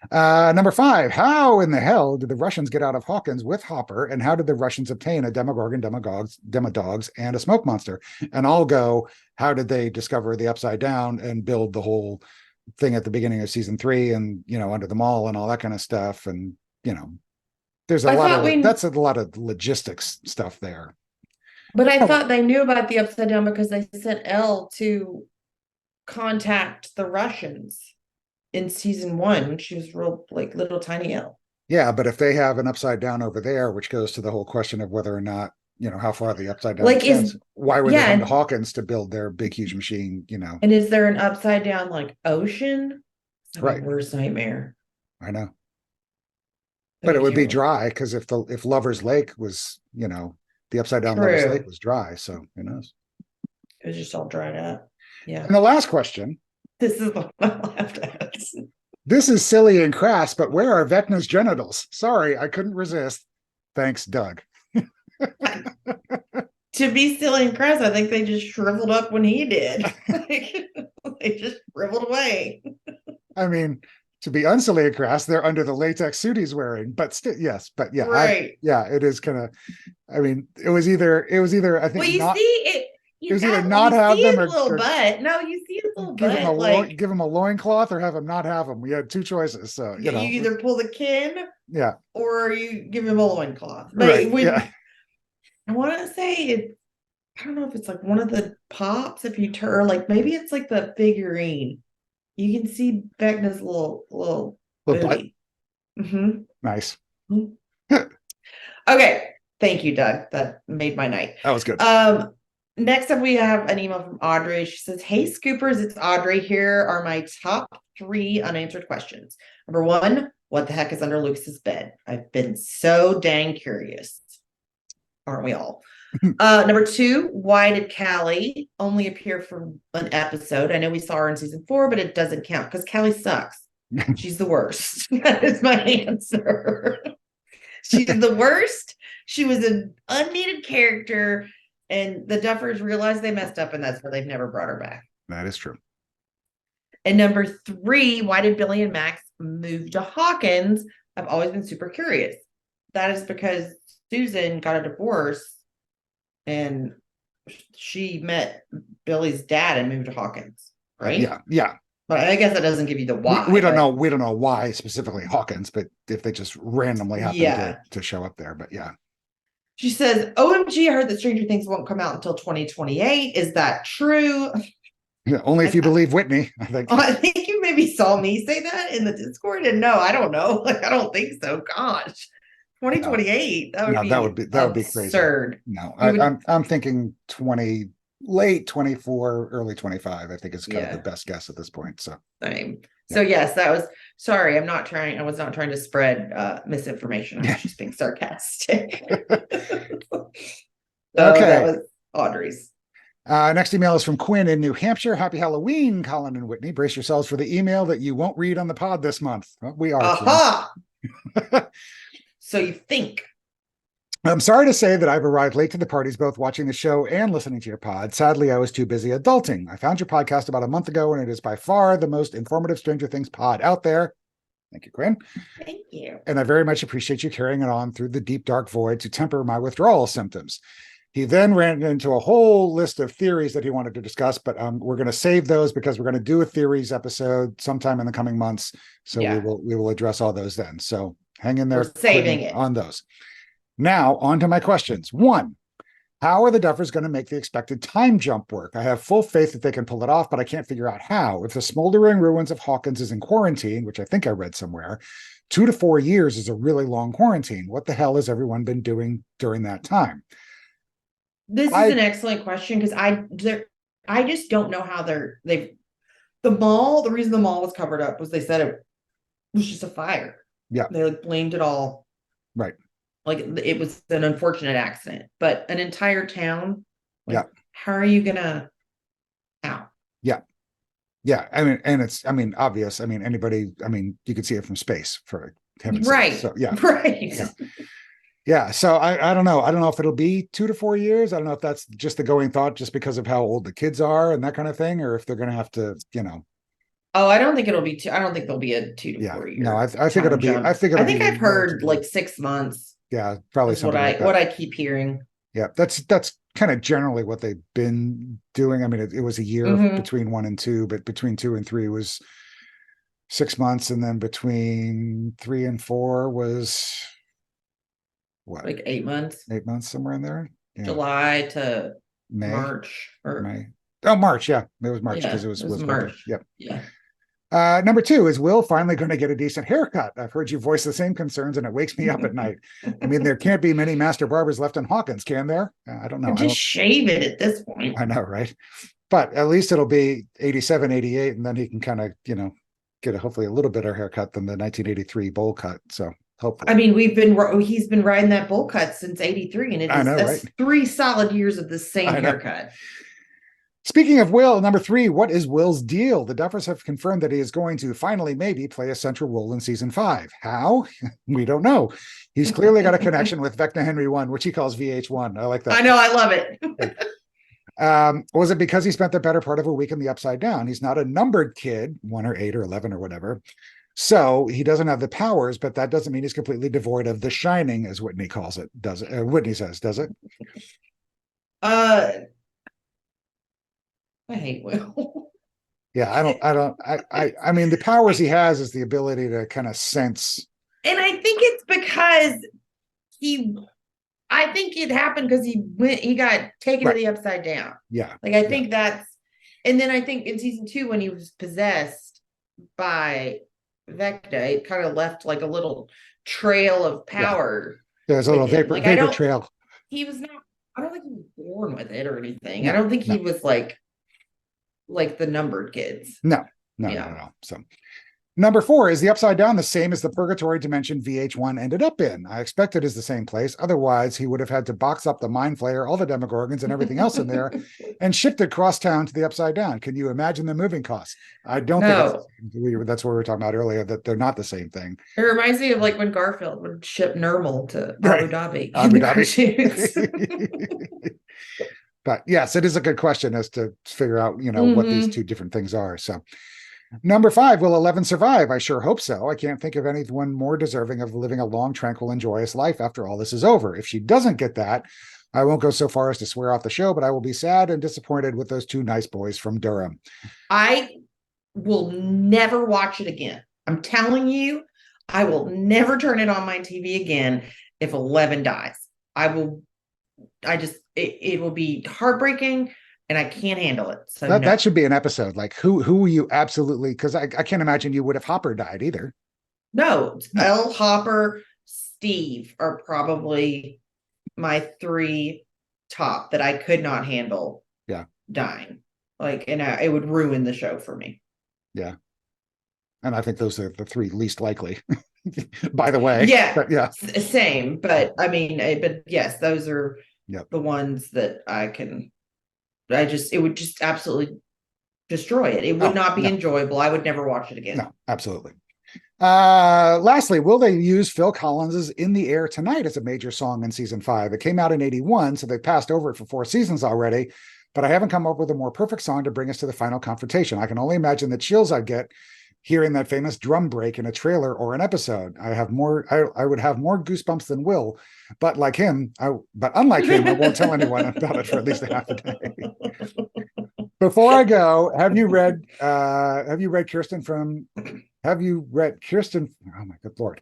Speaker 2: number 5, how in the hell did the Russians get out of Hawkins with Hopper, and how did the Russians obtain a Demogorgon, Demodogs, and a smoke monster? And I'll go, how did they discover the Upside Down and build the whole thing at the beginning of season 3 and, under the mall and all that kind of stuff? And, there's that's a lot of logistics stuff there.
Speaker 3: But I thought they knew about the Upside Down because they sent Elle to contact the Russians in season 1 when she was real, like, little tiny Elle.
Speaker 2: Yeah, but if they have an Upside Down over there, which goes to the whole question of whether or not, how far the Upside Down extends, why would they come to Hawkins to build their big, huge machine, And
Speaker 3: is there an Upside Down, like, ocean?
Speaker 2: Right.
Speaker 3: Worst nightmare.
Speaker 2: I know. But it would be
Speaker 3: True.
Speaker 2: dry because if Lover's Lake was, the upside down Lover's Lake was dry. So who knows?
Speaker 3: It was just all dried up. Yeah.
Speaker 2: And the last question.
Speaker 3: This is the one I'll have to ask.
Speaker 2: This is silly and crass, but where are Vecna's genitals? Sorry, I couldn't resist. Thanks, Doug.
Speaker 3: To be silly and crass, I think they just shriveled up when he did. They just shriveled away.
Speaker 2: I mean, to be unsilly and crass, they're under the latex suit he's wearing, but still, yes, but yeah,
Speaker 3: Right.
Speaker 2: it is kind of. I mean, it was either. I think.
Speaker 3: Well, you
Speaker 2: not,
Speaker 3: see it.
Speaker 2: It was either not have them or
Speaker 3: little butt. No, you see his little
Speaker 2: give him
Speaker 3: butt.
Speaker 2: give him a loincloth or have him not have them. We had two choices, so
Speaker 3: you either pull the kin,
Speaker 2: yeah,
Speaker 3: or you give him a loincloth. But
Speaker 2: right,
Speaker 3: I want to say it. I don't know if it's like one of the pops. If you turn, like maybe it's like the figurine. You can see Vecna's little booty. Mm-hmm.
Speaker 2: Nice.
Speaker 3: Okay, thank you, Doug. That made my night.
Speaker 2: That was good.
Speaker 3: Next up, we have an email from Audrey. She says, "Hey, Scoopers, it's Audrey. Here are my top 3 unanswered questions. Number 1, what the heck is under Lucas's bed? I've been so dang curious. Aren't we all? Number 2, why did Callie only appear for an episode? I know we saw her in season 4, but it doesn't count because Callie sucks. She's the worst. That is my answer. She's the worst. She was an unneeded character, and the Duffers realized they messed up, and that's why they've never brought her back.
Speaker 2: That is true.
Speaker 3: And number 3, why did Billy and Max move to Hawkins? I've always been super curious. That is because Susan got a divorce and she met Billy's dad and moved to Hawkins, right?
Speaker 2: Yeah.
Speaker 3: But I guess that doesn't give you the why.
Speaker 2: We don't know. We don't know why specifically Hawkins, but if they just randomly happen to show up there, but yeah.
Speaker 3: She says, "OMG, I heard that Stranger Things won't come out until 2028. Is that true?"
Speaker 2: Yeah, only if you believe Whitney, I think.
Speaker 3: I think you maybe saw me say that in the Discord, and no, I don't know. Like, I don't think so. Gosh, 2028. That would be absurd.
Speaker 2: No, I'm thinking late 24, early 25. I think is kind of the best guess at this point. So
Speaker 3: same. So yes, that was. Sorry, I was not trying to spread misinformation. I was just being sarcastic.
Speaker 2: Okay,
Speaker 3: that was Audrey's.
Speaker 2: Next email is from Quinn in New Hampshire. Happy Halloween, Colin and Whitney. Brace yourselves for the email that you won't read on the pod this month. Well, we are.
Speaker 3: Aha! So you think.
Speaker 2: I'm sorry to say that I've arrived late to the parties, both watching the show and listening to your pod. Sadly, I was too busy adulting. I found your podcast about a month ago, and it is by far the most informative Stranger Things pod out there. Thank you, Quinn.
Speaker 3: Thank you.
Speaker 2: And I very much appreciate you carrying it on through the deep, dark void to temper my withdrawal symptoms. He then ran into a whole list of theories that he wanted to discuss, but we're going to save those because we're going to do a theories episode sometime in the coming months. So we will address all those then. So hang in there.
Speaker 3: We're saving it
Speaker 2: on those. Now, on to my questions. 1, how are the Duffers going to make the expected time jump work? I have full faith that they can pull it off, but I can't figure out how. If the smoldering ruins of Hawkins is in quarantine, which I think I read somewhere, 2 to 4 years is a really long quarantine. What the hell has everyone been doing during that time?
Speaker 3: This is an excellent question because I just don't know how the reason the mall was covered up was they said it was just a fire.
Speaker 2: Yeah.
Speaker 3: They blamed it all.
Speaker 2: Right.
Speaker 3: Like it was an unfortunate accident, but an entire town. How are you gonna? How?
Speaker 2: Yeah. Yeah. I mean, and it's, obvious. Anybody, you could see it from space for him.
Speaker 3: Right.
Speaker 2: So yeah.
Speaker 3: Right.
Speaker 2: Yeah. So I don't know. I don't know if it'll be 2 to 4 years. I don't know if that's just the going thought just because of how old the kids are and that kind of thing, or if they're going to have to,
Speaker 3: Oh, I don't think it'll be 2. I don't think there'll be a 2 to 4 years.
Speaker 2: No, I think it'll be. I think
Speaker 3: I've heard like 6 months.
Speaker 2: Yeah, probably something like that.
Speaker 3: What I keep hearing.
Speaker 2: Yeah, that's kind of generally what they've been doing. It was a year between 1 and 2, but between 2 and 3 was 6 months, and then between 3 and 4 was what?
Speaker 3: Like 8 months.
Speaker 2: 8 months, somewhere in there. Yeah.
Speaker 3: July to
Speaker 2: May,
Speaker 3: March or
Speaker 2: May. Oh, March. Yeah, it was March because it was
Speaker 3: March.
Speaker 2: Yep.
Speaker 3: Yeah.
Speaker 2: Number 2, is Will finally going to get a decent haircut? I've heard you voice the same concerns, and it wakes me up at night. There can't be many master barbers left in Hawkins, can there? I don't know.
Speaker 3: Just shave it at this point.
Speaker 2: I know, right? But at least it'll be 87, 88, and then he can kind of, get hopefully a little better haircut than the 1983 bowl cut. So Hopefully.
Speaker 3: I mean, he's been riding that bowl cut since '83, and that's
Speaker 2: right?
Speaker 3: 3 solid years of the same
Speaker 2: I know.
Speaker 3: haircut.
Speaker 2: Speaking of Will, number 3, what is Will's deal? The Duffers have confirmed that he is going to finally maybe play a central role in season 5. How? We don't know. He's clearly got a connection with Vecna Henry 1, which he calls VH1. I like that.
Speaker 3: I know, I love it.
Speaker 2: Was it because he spent the better part of a week in the Upside Down? He's not a numbered kid, 1 or 8 or 11 or whatever. So he doesn't have the powers, but that doesn't mean he's completely devoid of the shining, as Whitney calls it. Does it? Whitney says, does it?
Speaker 3: I hate Will.
Speaker 2: Yeah, I mean, the powers he has is the ability to kind of sense.
Speaker 3: And I think it's because I think it happened because he got taken to the Upside Down.
Speaker 2: Yeah.
Speaker 3: Like, I think and then I think in season 2, when he was possessed by Vecna, it kind of left like a little trail of power.
Speaker 2: Yeah. There's a little vapor trail.
Speaker 3: He was not, I don't think he was born with it or anything.
Speaker 2: No,
Speaker 3: I don't think he was like the numbered kids.
Speaker 2: No. So number 4, is the Upside Down the same as the purgatory dimension VH1 ended up in? I expect it is the same place. Otherwise, he would have had to box up the Mind Flayer, all the Demogorgons, and everything else in there, and shipped it cross town to the Upside Down. Can you imagine the moving costs? I don't think that's what we were talking about earlier, that they're not the same thing.
Speaker 3: It reminds me of like when Garfield would ship Nermal to Abu Dhabi.
Speaker 2: Abu Dhabi. But yes, it is a good question as to figure out, what these two different things are. So number 5, will 11 survive? I sure hope so. I can't think of anyone more deserving of living a long, tranquil, and joyous life after all this is over. If she doesn't get that, I won't go so far as to swear off the show, but I will be sad and disappointed with those 2 nice boys from Durham.
Speaker 3: I will never watch it again. I'm telling you, I will never turn it on my TV again if 11 dies. It will be heartbreaking, and I can't handle it. So
Speaker 2: that should be an episode. Like, who you absolutely, because I can't imagine you would if Hopper died either.
Speaker 3: No, Elle, Hopper, Steve are probably my 3 top that I could not handle.
Speaker 2: Yeah,
Speaker 3: dying. Like, and it would ruin the show for me.
Speaker 2: Yeah, and I think those are the 3 least likely. By the way,
Speaker 3: yeah, same. But I mean, but yes, those are the ones that it would just absolutely destroy it. It would not be enjoyable. I would never watch it again.
Speaker 2: No, absolutely. Lastly, will they use Phil Collins's In the Air Tonight as a major song in season 5? It came out in 81, so they passed over it for 4 seasons already, but I haven't come up with a more perfect song to bring us to the final confrontation. I can only imagine the chills I'd get hearing that famous drum break in a trailer or an episode. I would have more goosebumps than Will, but unlike him, I won't tell anyone about it for at least a half a day. Before I go, have you read Kirsten? Oh my good Lord.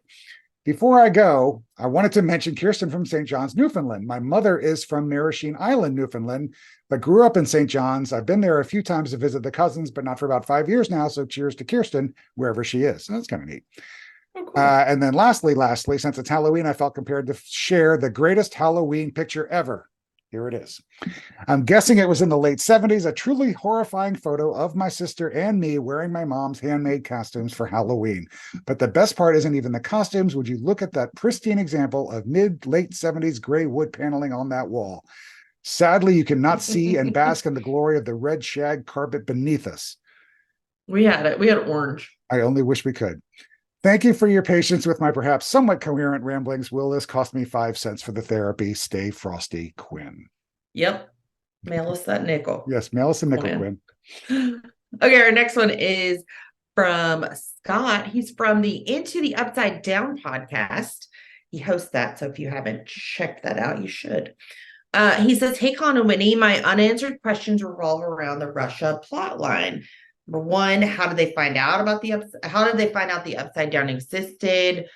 Speaker 2: Before I go, I wanted to mention Kirsten from St. John's, Newfoundland. My mother is from Marisheen Island, Newfoundland, but grew up in St. John's. I've been there a few times to visit the cousins, but not for about 5 years now. So cheers to Kirsten, wherever she is. So that's kind of neat. Oh, cool. And then lastly, since it's Halloween, I felt compelled to share the greatest Halloween picture ever. Here it is. I'm guessing it was in the late 70s, a truly horrifying photo of my sister and me wearing my mom's handmade costumes for Halloween. But the best part isn't even the costumes. Would you look at that pristine example of mid-late 70s gray wood paneling on that wall? Sadly, you cannot see and bask in the glory of the red shag carpet beneath us.
Speaker 3: We had it. We had orange.
Speaker 2: I only wish we could. Thank you for your patience with my perhaps somewhat coherent ramblings. Will this cost me 5 cents for the therapy? Stay frosty, Quinn.
Speaker 3: Yep. Mail us that nickel.
Speaker 2: Yes, mail us a nickel, Quinn.
Speaker 3: Okay, our next one is from Scott. He's from the Into the Upside Down podcast. He hosts that, so if you haven't checked that out, you should. He says, "Hey, Con and Winnie, my unanswered questions revolve around the Russia plotline. Number 1, how did they find out the Upside Down existed?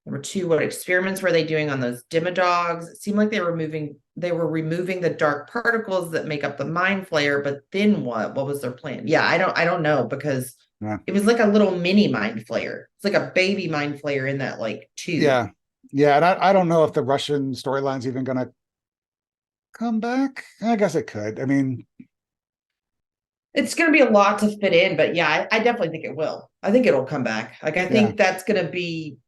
Speaker 3: Number 2, what experiments were they doing on those Demodogs? It seemed like they were removing the dark particles that make up the Mind Flayer, but then what? What was their plan?" Yeah, I don't know, because it was like a little mini Mind Flayer. It's like a baby Mind Flayer in that like tube.
Speaker 2: Yeah, and I don't know if the Russian storyline's even going to come back. I guess it could. I mean,
Speaker 3: it's going to be a lot to fit in, but yeah, I definitely think it will. I think it'll come back. Like, I think that's going to be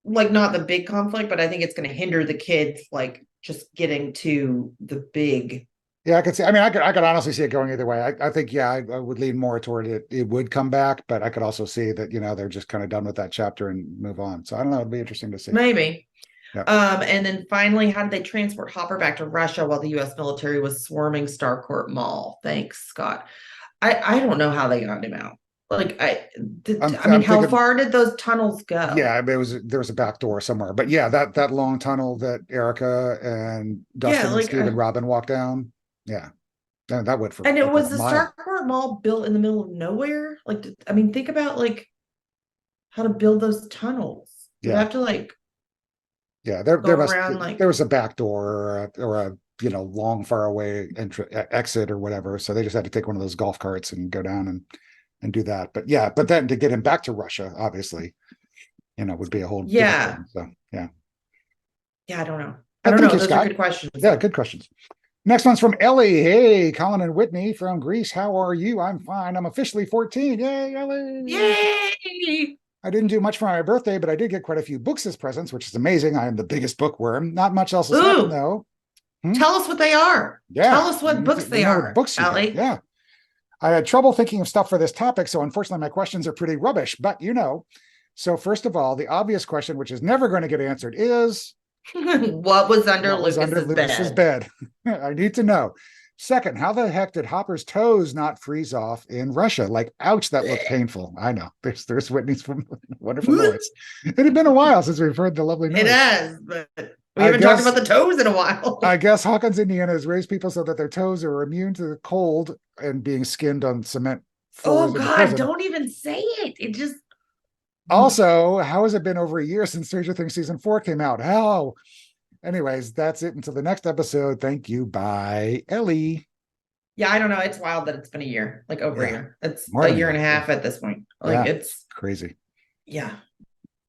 Speaker 3: like not the big conflict, but I think it's going to hinder the kids like just getting to the big.
Speaker 2: Yeah, I could see. I mean, I could honestly see it going either way. I think, yeah, I would lean more toward it. It would come back, but I could also see that, they're just kind of done with that chapter and move on. So I don't know. It'd be interesting to see.
Speaker 3: Maybe.
Speaker 2: Yeah.
Speaker 3: And then finally, how did they transport Hopper back to Russia while the U.S. military was swarming Starcourt Mall? Thanks, Scott. I don't know how they got him out. Like I mean, how far did those tunnels go?
Speaker 2: Yeah, there was a back door somewhere, but yeah, that long tunnel that Erica and Dustin and Steve and Robin walked down. Yeah, that went for.
Speaker 3: And it was the Starcourt Mall built in the middle of nowhere. Like, I mean, think about like how to build those tunnels. You have to like.
Speaker 2: Yeah, there was a back door or a long far away exit or whatever. So they just had to take one of those golf carts and go down and do that. But yeah, but then to get him back to Russia, obviously, would be a whole
Speaker 3: thing.
Speaker 2: So yeah.
Speaker 3: Yeah, I don't know. I don't know. Those are good questions.
Speaker 2: Yeah, good questions. Next one's from Ellie. Hey, Colin and Whitney from Greece. How are you? I'm fine. I'm officially 14. Yay, Ellie.
Speaker 3: Yay.
Speaker 2: I didn't do much for my birthday, but I did get quite a few books as presents, which is amazing. I am the biggest bookworm. Not much else has happened, though.
Speaker 3: Tell us what they are.
Speaker 2: Yeah.
Speaker 3: Tell us what books they are.
Speaker 2: Books,
Speaker 3: Ellie.
Speaker 2: Yeah. I had trouble thinking of stuff for this topic, so unfortunately my questions are pretty rubbish, but So first of all, the obvious question, which is never going to get answered, is
Speaker 3: what was under Lucas's
Speaker 2: bed? I need to know. Second, how the heck did Hopper's toes not freeze off in Russia? Like, ouch, that looked painful. I know. There's Whitney's wonderful noise. It had been a while since we've heard the lovely noise.
Speaker 3: It has, but we haven't talked about the toes in a while.
Speaker 2: I guess Hawkins, Indiana has raised people so that their toes are immune to the cold and being skinned on cement floors.
Speaker 3: Oh God, don't even say it. It just.
Speaker 2: Also, how has it been over a year since Stranger Things season 4 came out? How? Anyways, that's it until the next episode. Thank you. Bye, Ellie.
Speaker 3: Yeah, I don't know. It's wild that it's been a year, like over a year. It's a year and a half at this point. Like it's
Speaker 2: crazy.
Speaker 3: Yeah.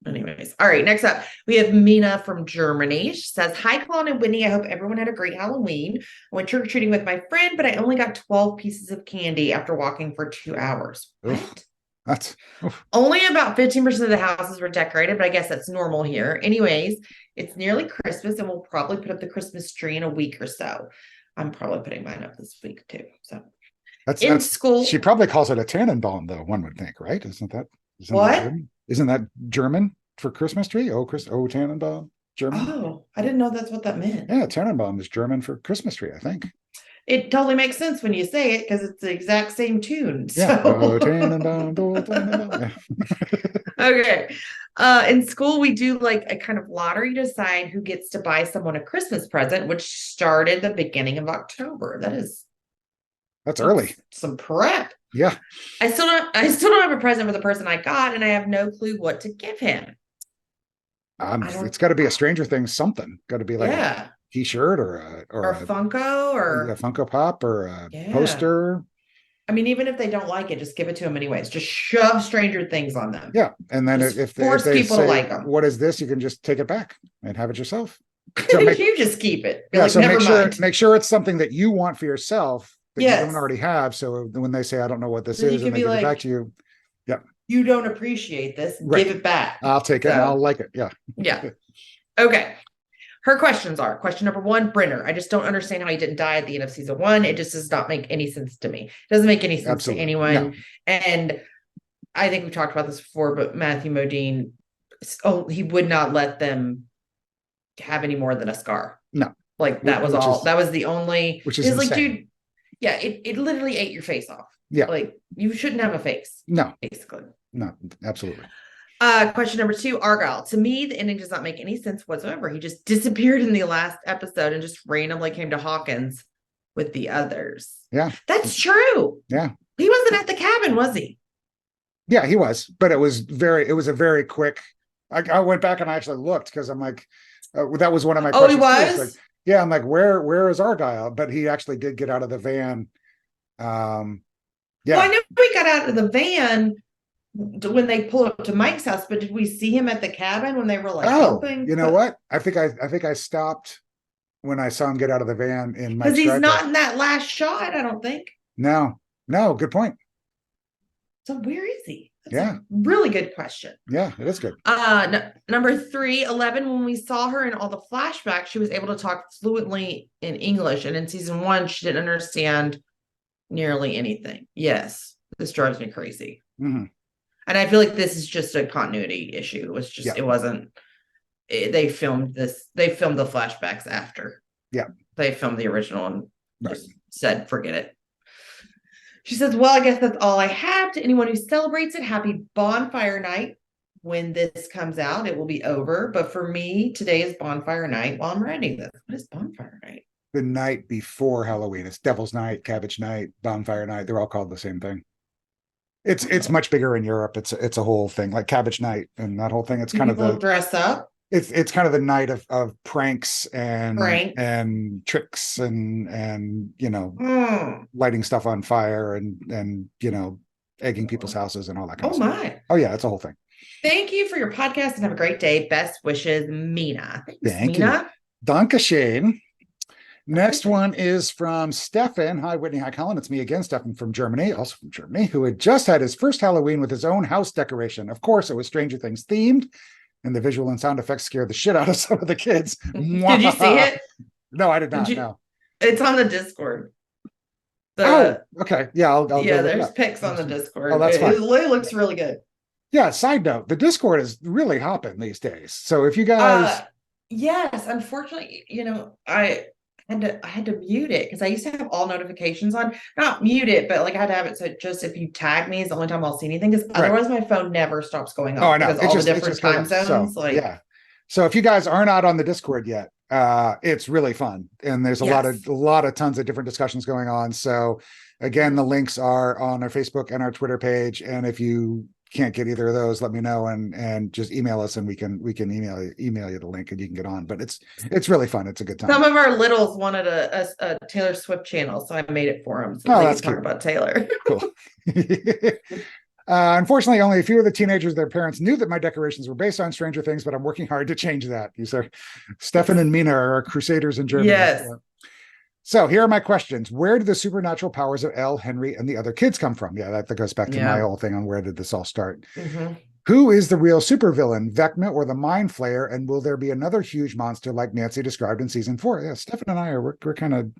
Speaker 3: Anyways, all right. Next up, we have Mina from Germany. She says, "Hi, Colin and Whitney. I hope everyone had a great Halloween. I went trick or treating with my friend, but I only got 12 pieces of candy after walking for 2 hours. What?
Speaker 2: That's
Speaker 3: only about 15% of the houses were decorated, but I guess that's normal here. Anyways, it's nearly Christmas, and we'll probably put up the Christmas tree in a week or so. I'm probably putting mine up this week too. So that's school.
Speaker 2: She probably calls it a Tannenbaum, though. One would think, right? Isn't that German for Christmas tree? Oh, Tannenbaum, German.
Speaker 3: Oh, I didn't know that's what that meant.
Speaker 2: Yeah, Tannenbaum is German for Christmas tree, I think.
Speaker 3: It totally makes sense when you say it because it's the exact same tune.
Speaker 2: Yeah.
Speaker 3: So.
Speaker 2: Oh, Tannenbaum, oh, Tannenbaum.
Speaker 3: Okay. In school, we do like a kind of lottery to decide who gets to buy someone a Christmas present, which started the beginning of October.
Speaker 2: That's early.
Speaker 3: Some prep.
Speaker 2: Yeah.
Speaker 3: I still don't have a present for the person I got, and I have no clue what to give him.
Speaker 2: It's got to be a Stranger Things something. Got to be like a T-shirt or a
Speaker 3: Funko or
Speaker 2: a Funko Pop or a poster.
Speaker 3: I mean, even if they don't like it, just give it to them anyways. Just shove Stranger Things on them.
Speaker 2: Yeah, and then if they
Speaker 3: people
Speaker 2: say,
Speaker 3: to like them.
Speaker 2: What is this? You can just take it back and have it yourself.
Speaker 3: So you just keep it.
Speaker 2: So make sure it's something that you want for yourself that you don't already have. So when they say, "I don't know what this is," and they give it back to you,
Speaker 3: you don't appreciate this. Right. Give it back.
Speaker 2: I'll take it. And I'll like it. Yeah.
Speaker 3: Yeah. Okay. Her questions are: question number 1, Brenner. I just don't understand how he didn't die at the end of season 1. It just does not make any sense to me. It doesn't make any sense to anyone. No. And I think we talked about this before, but Matthew Modine, he would not let them have any more than a scar.
Speaker 2: No.
Speaker 3: Like that was all. That was the only.
Speaker 2: Which is
Speaker 3: like, dude. Yeah, it literally ate your face off.
Speaker 2: Yeah.
Speaker 3: Like you shouldn't have a face.
Speaker 2: No.
Speaker 3: Basically.
Speaker 2: No, absolutely.
Speaker 3: Question number 2, Argyle. To me, the ending does not make any sense whatsoever. He just disappeared in the last episode and just randomly came to Hawkins with the others.
Speaker 2: Yeah.
Speaker 3: That's true.
Speaker 2: Yeah.
Speaker 3: He wasn't at the cabin, was he?
Speaker 2: Yeah, he was, but it was a very quick. I went back and I actually looked because I'm like, that was one of my questions.
Speaker 3: Oh, he was?
Speaker 2: Like, yeah, I'm like, where is Argyle? But he actually did get out of the van. Yeah.
Speaker 3: Well, I know he got out of the van when they pulled up to Mike's house, but did we see him at the cabin when they were like helping?
Speaker 2: You know what? I think I stopped when I saw him get out of the van in Mike's
Speaker 3: because he's
Speaker 2: driveway.
Speaker 3: not in that last shot, I don't think.
Speaker 2: No, good point.
Speaker 3: So where is he? That's
Speaker 2: Yeah.
Speaker 3: a really good question.
Speaker 2: Yeah, it is good.
Speaker 3: Number 3, 11, when we saw her in all the flashbacks, she was able to talk fluently in English. And in season 1, she didn't understand nearly anything. Yes, this drives me crazy.
Speaker 2: Mm-hmm.
Speaker 3: And I feel like this is just a continuity issue. It was just,
Speaker 2: Yeah.
Speaker 3: it wasn't, they filmed the flashbacks after.
Speaker 2: Yeah.
Speaker 3: They filmed the original and
Speaker 2: Right.
Speaker 3: just said, forget it. She says, well, I guess that's all I have. To anyone who celebrates it, happy bonfire night. When this comes out, it will be over. But for me, today is bonfire night while I'm writing this. What is bonfire night?
Speaker 2: The night before Halloween. It's Devil's Night, Cabbage Night, Bonfire Night. They're all called the same thing. It's much bigger in Europe. It's a whole thing, like Cabbage Night and that whole thing. It's kind of
Speaker 3: People
Speaker 2: the
Speaker 3: dress up.
Speaker 2: it's kind of the night of pranks and tricks and lighting stuff on fire and egging people's houses and all that kind of stuff.
Speaker 3: My.
Speaker 2: Oh yeah, it's a whole thing.
Speaker 3: Thank you for your podcast and have a great day. Best wishes, Mina. Thanks,
Speaker 2: Thank
Speaker 3: Mina.
Speaker 2: you. Dankeschön. Next one is from Stefan. Hi, Whitney. Hi, Colin. It's me again, Stefan from Germany, also from Germany, who had just had his first Halloween with his own house decoration. Of course, it was Stranger Things themed, and the visual and sound effects scared the shit out of some of the kids.
Speaker 3: Did you see it?
Speaker 2: No, I did not. No.
Speaker 3: It's on the Discord.
Speaker 2: Okay. Yeah, I'll
Speaker 3: there's pics on the Discord.
Speaker 2: Oh, that's fine.
Speaker 3: It looks really good.
Speaker 2: Yeah, side note, the Discord is really hopping these days. So if you guys
Speaker 3: yes, unfortunately, I had to mute it because I used to have all notifications on. Not mute it, but like I had to have it so just if you tag me is the only time I'll see anything, because otherwise my phone never stops going off.
Speaker 2: Oh, I know.
Speaker 3: Because all the different time zones.
Speaker 2: So if you guys are not on the Discord yet, it's really fun. And there's a lot of tons of different discussions going on. So again, the links are on our Facebook and our Twitter page. And if you can't get either of those, let me know and just email us and we can email you the link and you can get on. But it's really fun. It's a good time.
Speaker 3: Some of our littles wanted a Taylor Swift channel, so I made it for them. So
Speaker 2: that's
Speaker 3: talk about Taylor.
Speaker 2: Cool. Unfortunately, only a few of the teenagers, their parents knew that my decorations were based on Stranger Things, but I'm working hard to change that. You sir, Stefan and Mina are our crusaders in Germany.
Speaker 3: Yes.
Speaker 2: So here are my questions. Where did the supernatural powers of Elle, Henry, and the other kids come from? Yeah, that goes back to my whole thing on where did this all start.
Speaker 3: Mm-hmm.
Speaker 2: Who is the real supervillain, Vecna or the Mind Flayer? And will there be another huge monster like Nancy described in season 4? Yeah, Stefan and I we're kind of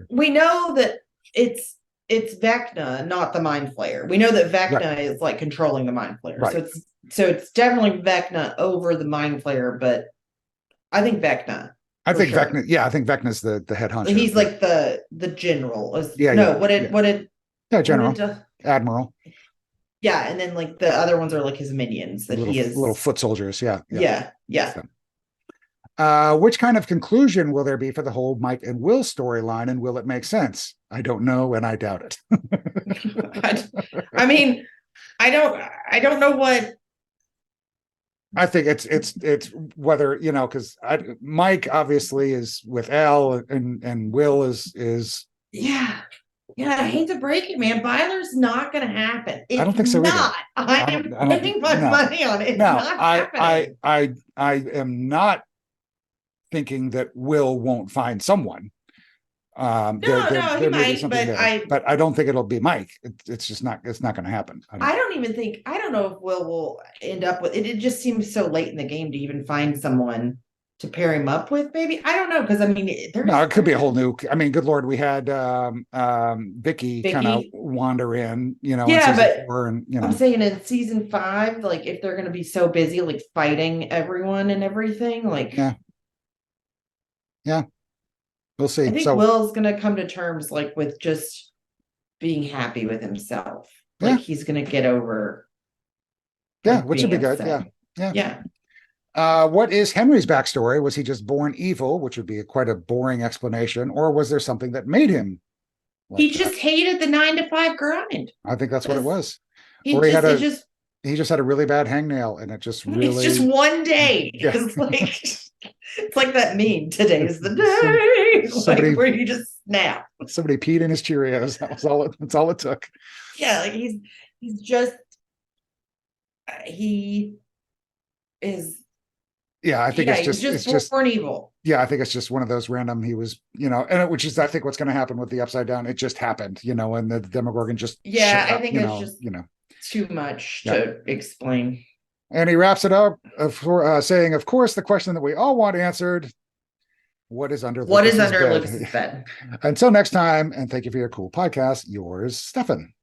Speaker 3: we know that it's Vecna, not the Mind Flayer. We know that Vecna is like controlling the Mind Flayer. Right. So it's definitely Vecna over the Mind Flayer, but I think Vecna.
Speaker 2: I think Vecna. Yeah, I think Vecna's the head honcho.
Speaker 3: He's like the general.
Speaker 2: General, admiral.
Speaker 3: Yeah, and then like the other ones are like his minions that he is
Speaker 2: little foot soldiers. Yeah. Which kind of conclusion will there be for the whole Mike and Will storyline, and will it make sense? I don't know, and I doubt it.
Speaker 3: I mean, I don't know what.
Speaker 2: I think it's whether because Mike obviously is with Elle and Will is
Speaker 3: I hate to break it, man. Byler's not going to happen. It's
Speaker 2: I don't think so
Speaker 3: not.
Speaker 2: either.
Speaker 3: I'm putting my money on it. It's not happening.
Speaker 2: I am not thinking that Will won't find someone. There may be something there, but I don't think it'll be Mike. It's just not. It's not going to happen.
Speaker 3: I don't know if Will will end up with it. It just seems so late in the game to even find someone to pair him up with. Maybe I don't know, because I mean,
Speaker 2: it could be a whole new. I mean, good Lord, we had Vicky kind of wander in.
Speaker 3: But
Speaker 2: 4 and
Speaker 3: I'm saying in season 5, like if they're going to be so busy, like fighting everyone and everything, like
Speaker 2: yeah. We'll see.
Speaker 3: I think Will's going to come to terms like with just being happy with himself. Like he's going to get over.
Speaker 2: Yeah, which would be good. Yeah. What is Henry's backstory? Was he just born evil, which would be quite a boring explanation, or was there something that made him?
Speaker 3: He just hated the 9-to-5 grind.
Speaker 2: I think that's what it was.
Speaker 3: He
Speaker 2: just had a really bad hangnail, and it just really.
Speaker 3: It's just one day.
Speaker 2: Yeah.
Speaker 3: It's like that meme. Today's the day, where you just snap.
Speaker 2: Somebody peed in his Cheerios. That's all it took.
Speaker 3: Yeah, like he's just he is.
Speaker 2: Yeah, I think it's just
Speaker 3: born evil.
Speaker 2: Yeah, I think it's just one of those random. He was, and which is I think what's going to happen with the Upside Down. It just happened, and the Demogorgon just.
Speaker 3: Yeah, I think it's just too much
Speaker 2: Yeah.
Speaker 3: to explain.
Speaker 2: And he wraps it up for saying, of course, the question that we all want answered: what is under
Speaker 3: What is
Speaker 2: Lucas's
Speaker 3: under
Speaker 2: bed?
Speaker 3: Lucas's bed?
Speaker 2: Until next time, and thank you for your cool podcast. Yours, Stefan.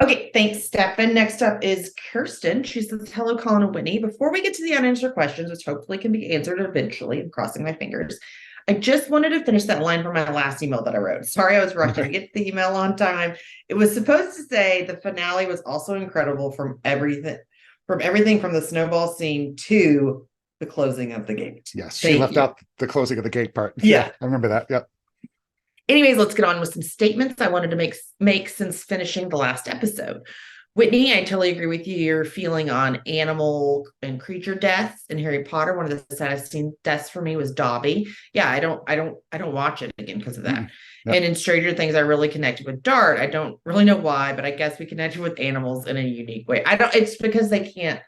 Speaker 3: Okay, thanks, Stefan. Next up is Kirsten. She says, hello, Colin and Whitney. Before we get to the unanswered questions, which hopefully can be answered eventually, I'm crossing my fingers. I just wanted to finish that line from my last email that I wrote. Sorry, I was rushing to get the email on time. It was supposed to say the finale was also incredible from everything from the snowball scene to the closing of the gate.
Speaker 2: Yes, she left out the closing of the gate part.
Speaker 3: Yeah.
Speaker 2: I remember that. Yep.
Speaker 3: Anyways, let's get on with some statements I wanted to make since finishing the last episode. Whitney, I totally agree with you. Your feeling on animal and creature deaths in Harry Potter. One of the saddest deaths for me was Dobby. Yeah, I don't watch it again because of that.
Speaker 2: Yep.
Speaker 3: And in Stranger Things, I really connected with Dart. I don't really know why, but I guess we connected with animals in a unique way. It's because they can't.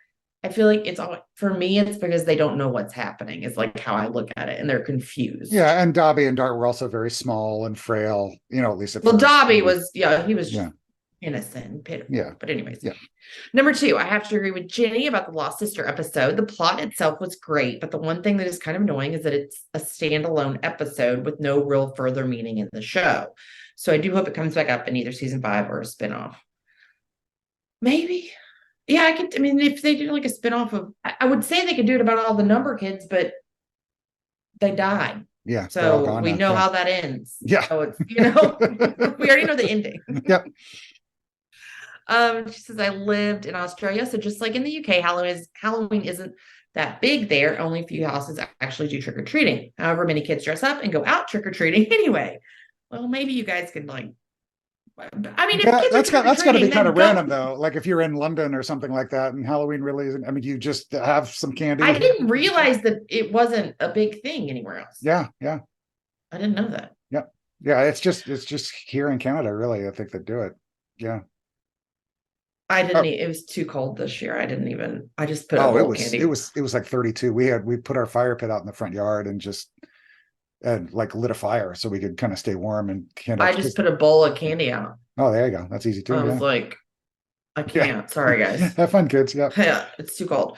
Speaker 3: I feel like it's all for me. It's because they don't know what's happening. It's like how I look at it, and they're confused.
Speaker 2: Yeah, and Dobby and Dart were also very small and frail. At least at
Speaker 3: well,
Speaker 2: first.
Speaker 3: Dobby was he was
Speaker 2: Yeah.
Speaker 3: innocent and pitiful.
Speaker 2: Yeah.
Speaker 3: But anyways.
Speaker 2: Yeah.
Speaker 3: Number 2, I have to agree with Jenny about the Lost Sister episode. The plot itself was great, but the one thing that is kind of annoying is that it's a standalone episode with no real further meaning in the show. So I do hope it comes back up in either season 5 or a spinoff. Maybe. Yeah, if they did like a spinoff of, I would say they could do it about all the number kids, but they died.
Speaker 2: Yeah.
Speaker 3: So we know how that ends.
Speaker 2: Yeah.
Speaker 3: So it's, we already know the ending.
Speaker 2: Yep.
Speaker 3: She says, I lived in Australia. So just like in the UK, Halloween isn't that big there. Only a few houses actually do trick-or-treating. However, many kids dress up and go out trick-or-treating anyway. Well, maybe you guys can
Speaker 2: that's got to be kind of random though. Like if you're in London or something like that, and Halloween really isn't. You just have some candy.
Speaker 3: I didn't realize that it wasn't a big thing anywhere else.
Speaker 2: Yeah.
Speaker 3: I didn't know that.
Speaker 2: Yeah. It's just here in Canada, really. I think that do it. Yeah.
Speaker 3: I didn't. It was too cold this year. I just put.
Speaker 2: It was like 32. We put our fire pit out in the front yard and like lit a fire so we could kind of stay warm and
Speaker 3: I just put a bowl of candy out.
Speaker 2: Oh, there you go. That's easy too.
Speaker 3: I was like, I can't. Yeah. Sorry, guys.
Speaker 2: Have fun, kids. Yeah.
Speaker 3: Yeah, it's too cold.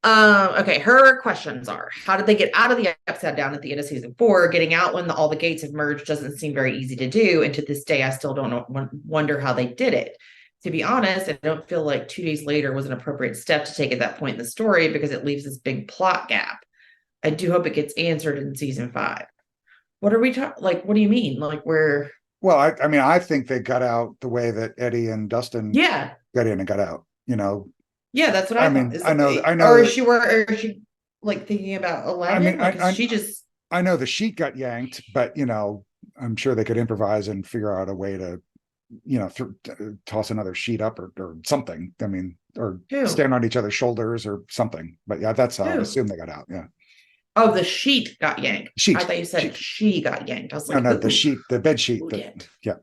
Speaker 3: Okay, her questions are: how did they get out of the upside down at the end of season 4? Getting out when all the gates have merged doesn't seem very easy to do, and to this day, I still don't wonder how they did it. To be honest, I don't feel like 2 days later was an appropriate step to take at that point in the story because it leaves this big plot gap. I do hope it gets answered in season 5. What are we talking? Like, what do you mean? Like, where?
Speaker 2: Well, I think they got out the way that Eddie and Dustin got in and got out.
Speaker 3: Yeah, that's what I mean.
Speaker 2: I know.
Speaker 3: Or is she like thinking about 11?
Speaker 2: I know the sheet got yanked, but I'm sure they could improvise and figure out a way to, toss another sheet up or something. Or stand on each other's shoulders or something. But yeah, that's how I assume they got out. Yeah.
Speaker 3: Oh, the sheet got yanked.
Speaker 2: Sheet.
Speaker 3: I thought you said she got yanked. I was like,
Speaker 2: no, the sheet, the bed sheet. Yeah.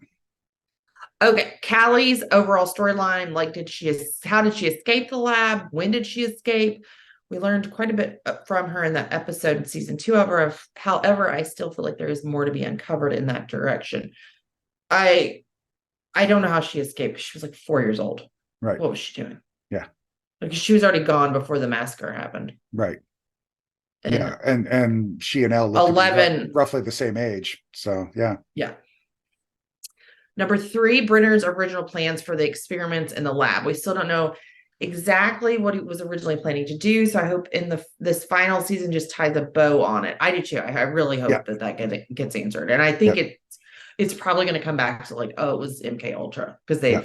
Speaker 3: Okay, Callie's overall storyline. Like, how did she escape the lab? When did she escape? We learned quite a bit from her in that episode in season 2 however, I still feel like there is more to be uncovered in that direction. I don't know how she escaped. She was like 4 years old.
Speaker 2: Right.
Speaker 3: What was she doing?
Speaker 2: Yeah.
Speaker 3: Like she was already gone before the massacre happened.
Speaker 2: Right. And she and Elle looked
Speaker 3: 11,
Speaker 2: roughly the same age. So yeah.
Speaker 3: Number 3, Brenner's original plans for the experiments in the lab. We still don't know exactly what he was originally planning to do. So I hope in this final season just ties a bow on it. I do too. I really hope that gets answered. And I think it's probably going to come back to like, oh, it was MK Ultra because that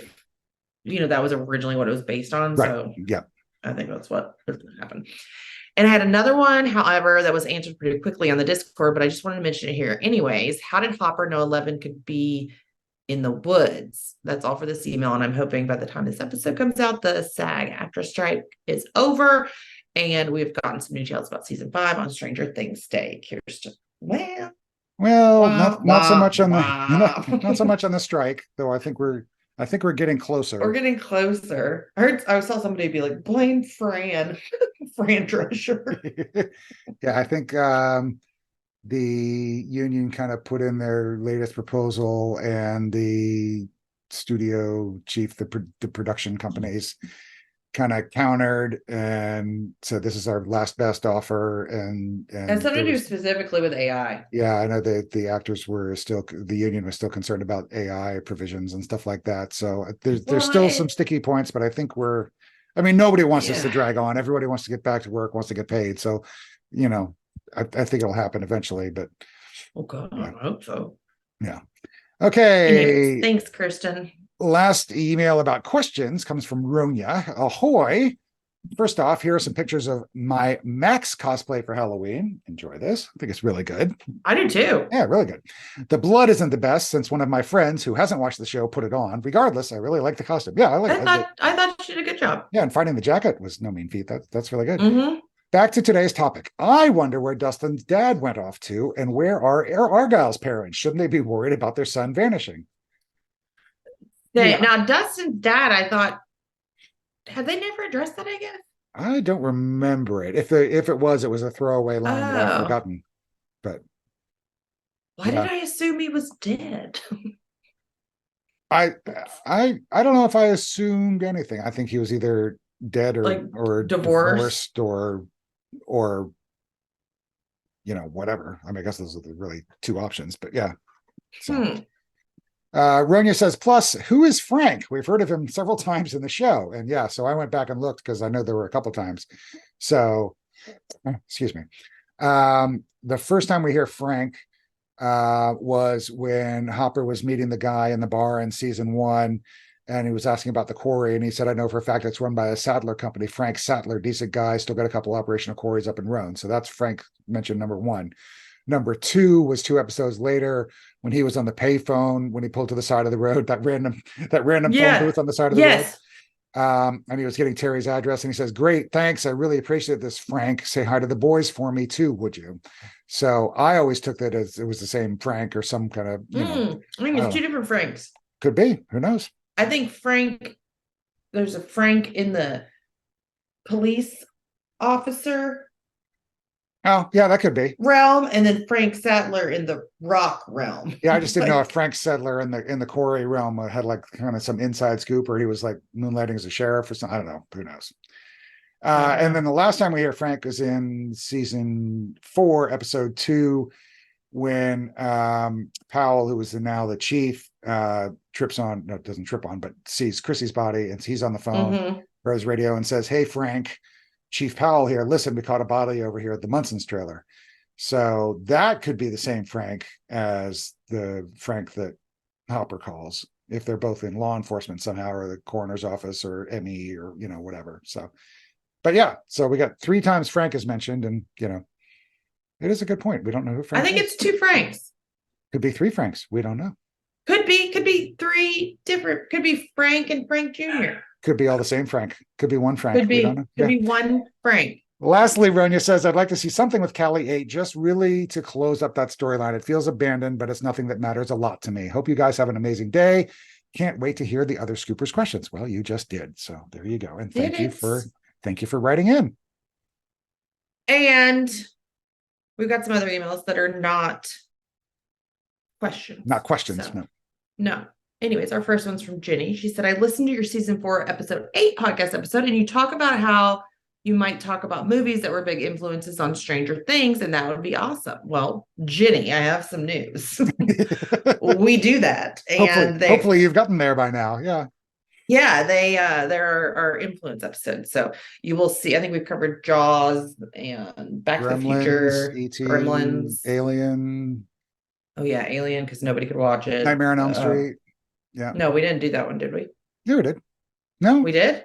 Speaker 3: was originally what it was based on.
Speaker 2: Right.
Speaker 3: So
Speaker 2: yeah,
Speaker 3: I think that's what is going to happen. And I had another one, however, that was answered pretty quickly on the Discord, but I just wanted to mention it here anyways. How did Hopper know 11 could be in the woods? That's all for this email. And I'm hoping by the time this episode comes out, the SAG-AFTRA strike is over. And we've gotten some new details about season 5 on Stranger Things Day. Kirsten.
Speaker 2: Not so much on not so much on the strike, though. I think we're getting closer.
Speaker 3: We're getting closer. I saw somebody be like, blame Fran, Fran Drescher.
Speaker 2: Yeah, I think the union kind of put in their latest proposal, and the studio chief, the production companies kind of countered and said this is our last best offer, and
Speaker 3: Has something to
Speaker 2: there
Speaker 3: do
Speaker 2: was-
Speaker 3: specifically with AI.
Speaker 2: yeah, I know the actors were still, the union was still concerned about AI provisions and stuff like that. So there's
Speaker 3: Well,
Speaker 2: still some sticky points, but I think I mean, nobody wants this to
Speaker 3: Yeah.
Speaker 2: drag on. Everybody wants to get back to work, wants to get paid. So, you know, I think it'll happen eventually, but
Speaker 3: Oh God,
Speaker 2: Yeah.
Speaker 3: I hope so.
Speaker 2: okay.
Speaker 3: Anyways, thanks, Kristen.
Speaker 2: Last email about questions comes from Ronya. Ahoy. First off, here are some pictures of my Max cosplay for Halloween. Enjoy this. I think it's really good.
Speaker 3: I do too.
Speaker 2: Yeah, really good. The blood isn't the best since one of my friends who hasn't watched the show put it on. Regardless, I really like the costume. Yeah, I like it.
Speaker 3: I thought you did a good job.
Speaker 2: Yeah, and finding the jacket was no mean feat. That's really good.
Speaker 3: Mm-hmm.
Speaker 2: Back to today's topic. I wonder where Dustin's dad went off to and where are Argyle's parents? Shouldn't they be worried about their son vanishing? Yeah.
Speaker 3: Now, Dustin's dad, I thought, had they never addressed that? I guess.
Speaker 2: I don't remember it. If it was a throwaway line that I've
Speaker 3: Oh.
Speaker 2: forgotten. But
Speaker 3: Why
Speaker 2: Yeah.
Speaker 3: did I assume he was dead?
Speaker 2: I don't know if I assumed anything. I think he was either dead or
Speaker 3: Like,
Speaker 2: or
Speaker 3: divorced?
Speaker 2: divorced or whatever. I mean, I guess those are the really two options, but yeah. So
Speaker 3: Hmm.
Speaker 2: Ronya says, plus, who is Frank? We've heard of him several times in the show. And yeah, so I went back and looked because I know there were a couple times. So, excuse me. The first time we hear Frank was when Hopper was meeting the guy in the bar in season 1. And he was asking about the quarry. And he said, I know for a fact it's run by a Sattler company. Frank Sattler, decent guy, still got a couple operational quarries up in Rhone. So that's Frank mentioned number 1. Number 2 was 2 episodes later when he was on the payphone, when he pulled to the side of the road, that random
Speaker 3: Yeah.
Speaker 2: phone booth on the side of the
Speaker 3: Yes.
Speaker 2: road. And he was getting Terry's address, and he says, great, thanks. I really appreciate this, Frank. Say hi to the boys for me too, would you? So I always took that as it was the same Frank or some kind of,
Speaker 3: I think
Speaker 2: Oh.
Speaker 3: it's 2 different Franks.
Speaker 2: could be, who knows?
Speaker 3: I think there's a Frank in the police officer
Speaker 2: Oh, yeah, that could be.
Speaker 3: realm, and then Frank Sattler in the rock realm.
Speaker 2: Yeah, I just didn't know
Speaker 3: Like,
Speaker 2: if Frank Settler in the quarry realm had like kind of some inside scoop, or he was like moonlighting as a sheriff or something. I don't know. Who knows? And then the last time we hear Frank was in season 4, episode 2, when Powell, who is now the chief, doesn't trip on, but sees Chrissy's body, and he's on the phone
Speaker 3: mhm.
Speaker 2: or his radio and says, hey, Frank, Chief Powell here. Listen, we caught a body over here at the Munson's trailer. So that could be the same Frank as the Frank that Hopper calls, if they're both in law enforcement somehow, or the coroner's office, or ME, or whatever. So, but yeah, so we got 3 times Frank is mentioned, and it is a good point. We don't know who Frank
Speaker 3: I think
Speaker 2: is.
Speaker 3: it's 2 Franks.
Speaker 2: Could be 3 Franks. We don't know.
Speaker 3: Could be 3 different. Could be Frank and Frank Jr.
Speaker 2: Could be all the same Frank. Could be one Frank.
Speaker 3: Could
Speaker 2: We
Speaker 3: be
Speaker 2: don't know. Yeah.
Speaker 3: 1 Frank.
Speaker 2: Lastly, Ronya says, I'd like to see something with Callie 8, just really to close up that storyline. It feels abandoned, but it's nothing that matters a lot to me. Hope you guys have an amazing day. Can't wait to hear the other Scoopers questions. Well, you just did. So there you go. And thank you for writing in.
Speaker 3: And we've got some other emails that are not questions.
Speaker 2: Not questions.
Speaker 3: So,
Speaker 2: No.
Speaker 3: No. Anyways, our first one's from Jenny. She said, I listened to your season 4, episode 8 podcast episode, and you talk about how you might talk about movies that were big influences on Stranger Things, and that would be awesome. Well, Jenny, I have some news. We do that. And
Speaker 2: hopefully you've gotten there by now. Yeah.
Speaker 3: Yeah, there are influence episodes. So you will see. I think we've covered Jaws and Back to the Future,
Speaker 2: E.T.,
Speaker 3: Gremlins,
Speaker 2: Alien.
Speaker 3: Oh yeah, Alien, because nobody could watch it.
Speaker 2: Nightmare on Elm Street. Yeah.
Speaker 3: No, we didn't do that one, did we?
Speaker 2: Yeah, we did. No,
Speaker 3: We did? I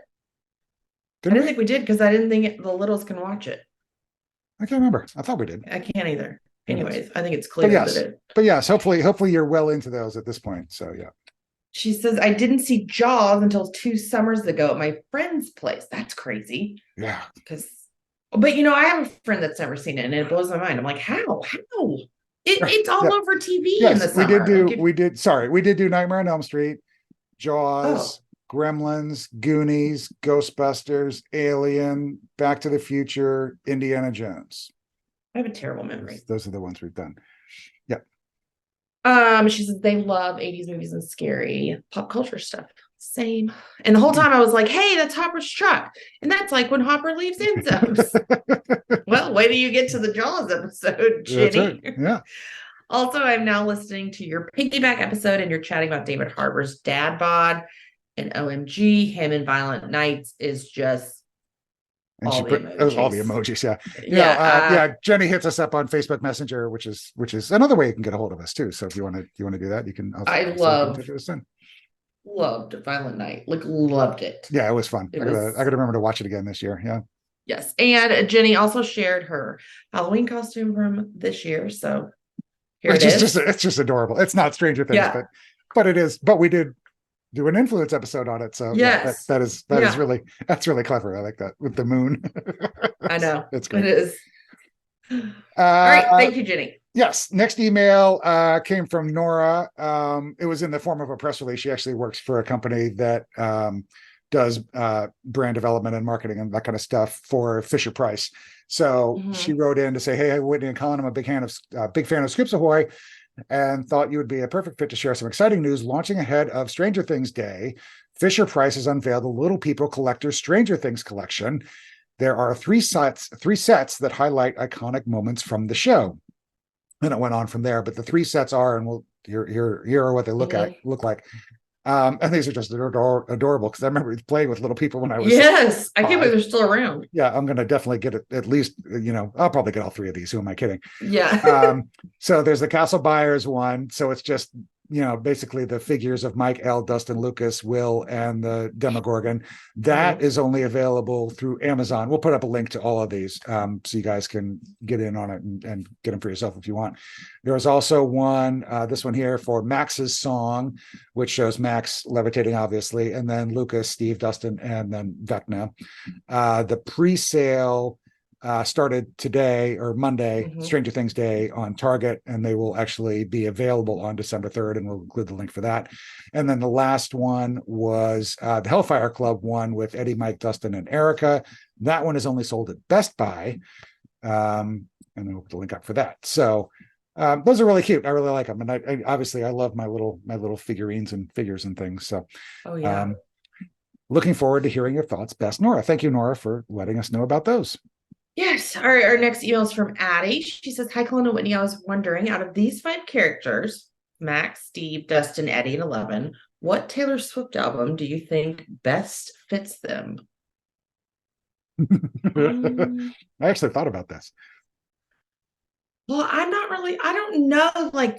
Speaker 2: didn't
Speaker 3: didn't
Speaker 2: we?
Speaker 3: think we did because I didn't think the littles can watch it.
Speaker 2: I can't remember. I thought we did.
Speaker 3: I can't either.
Speaker 2: Who knows?
Speaker 3: Anyways, I think it's clear
Speaker 2: yes.
Speaker 3: that it.
Speaker 2: But yes, hopefully you're well into those at this point. So yeah.
Speaker 3: She says, I didn't see Jaws until 2 summers ago at my friend's place. That's crazy.
Speaker 2: Yeah.
Speaker 3: But I have a friend that's never seen it, and it blows my mind. I'm like, how? It's all
Speaker 2: Yeah.
Speaker 3: over TV in
Speaker 2: Yes,
Speaker 3: the summer.
Speaker 2: we did do Nightmare on Elm Street, Jaws, Gremlins, Goonies, Ghostbusters, Alien, Back to the Future, Indiana Jones.
Speaker 3: I have a terrible memory.
Speaker 2: Those are the ones we've done. Yeah.
Speaker 3: She says they love 80s movies and scary pop culture stuff. Same. And the whole time I was like, hey, that's Hopper's truck. And that's like when Hopper leaves Enzo's. Well, wait till you get to the Jaws episode,
Speaker 2: That's
Speaker 3: Jenny.
Speaker 2: right. Yeah.
Speaker 3: Also, I'm now listening to your piggyback episode and you're chatting about David Harbour's dad bod. And OMG, him in Violent Nights is just
Speaker 2: And
Speaker 3: all
Speaker 2: she
Speaker 3: the
Speaker 2: put all the
Speaker 3: emojis.
Speaker 2: emojis. Yeah.
Speaker 3: Yeah.
Speaker 2: Yeah. Jenny hits us up on Facebook Messenger, which is another way you can get a hold of us too. So if you want to do that, you can.
Speaker 3: I
Speaker 2: also
Speaker 3: love-
Speaker 2: get in touch with us then.
Speaker 3: Loved Violent Night. Like, loved it.
Speaker 2: Yeah, it was fun.
Speaker 3: It
Speaker 2: I gotta
Speaker 3: was-
Speaker 2: remember to watch it again this year. Yeah.
Speaker 3: Yes. And Jenny also shared her Halloween costume from this year. So here it is.
Speaker 2: It's just adorable. It's not Stranger Things,
Speaker 3: Yeah.
Speaker 2: but it is. But we did do an influence episode on it. So yeah,
Speaker 3: Yes.
Speaker 2: that is
Speaker 3: Yeah.
Speaker 2: really clever. I like that with the moon.
Speaker 3: I know.
Speaker 2: It's
Speaker 3: It
Speaker 2: great.
Speaker 3: is. All right. Thank you, Jenny.
Speaker 2: Yes. Next email came from Nora. It was in the form of a press release. She actually works for a company that does brand development and marketing and that kind of stuff for Fisher Price. So
Speaker 3: Mhm.
Speaker 2: she wrote in to say, "Hey, Whitney and Colin, I'm a big fan of Scoops Ahoy, and thought you would be a perfect fit to share some exciting news. Launching ahead of Stranger Things Day, Fisher Price has unveiled the Little People Collector's Stranger Things collection. There are three sets that highlight iconic moments from the show." And it went on from there, but the three sets are, and we'll here are what they look like. And these are just adorable because I remember playing with little people when I was
Speaker 3: Yes. I can't
Speaker 2: 5.
Speaker 3: believe they're still around.
Speaker 2: Yeah, I'm gonna definitely get it at least, I'll probably get all three of these. Who am I kidding?
Speaker 3: Yeah.
Speaker 2: So there's the Castle Buyers one. So it's just, basically the figures of Mike, L, Dustin, Lucas, Will, and the Demogorgon. That is only available through Amazon. We'll put up a link to all of these so you guys can get in on it and get them for yourself if you want. There was also one, this one here for Max's song, which shows Max levitating, obviously, and then Lucas, Steve, Dustin, and then Vecna. The pre-sale started today or Monday, Stranger Things Day on Target, and they will actually be available on December 3rd, and we'll include the link for that. And then the last one was the Hellfire Club one with Eddie, Mike, Dustin, and Erica. That one is only sold at Best Buy, and then we'll put the link up for that. So those are really cute. I really like them, and I obviously I love my little figurines and figures and things. So
Speaker 3: Oh, yeah.
Speaker 2: looking forward to hearing your thoughts. Best Nora. Thank you, Nora, for letting us know about those.
Speaker 3: Yes. Our next email is from Addie. She says, "Hi, Colin and Whitney. I was wondering, out of these 5 characters, Max, Steve, Dustin, Eddie, and 11, what Taylor Swift album do you think best fits them?"
Speaker 2: I actually thought about this.
Speaker 3: Well, I don't know like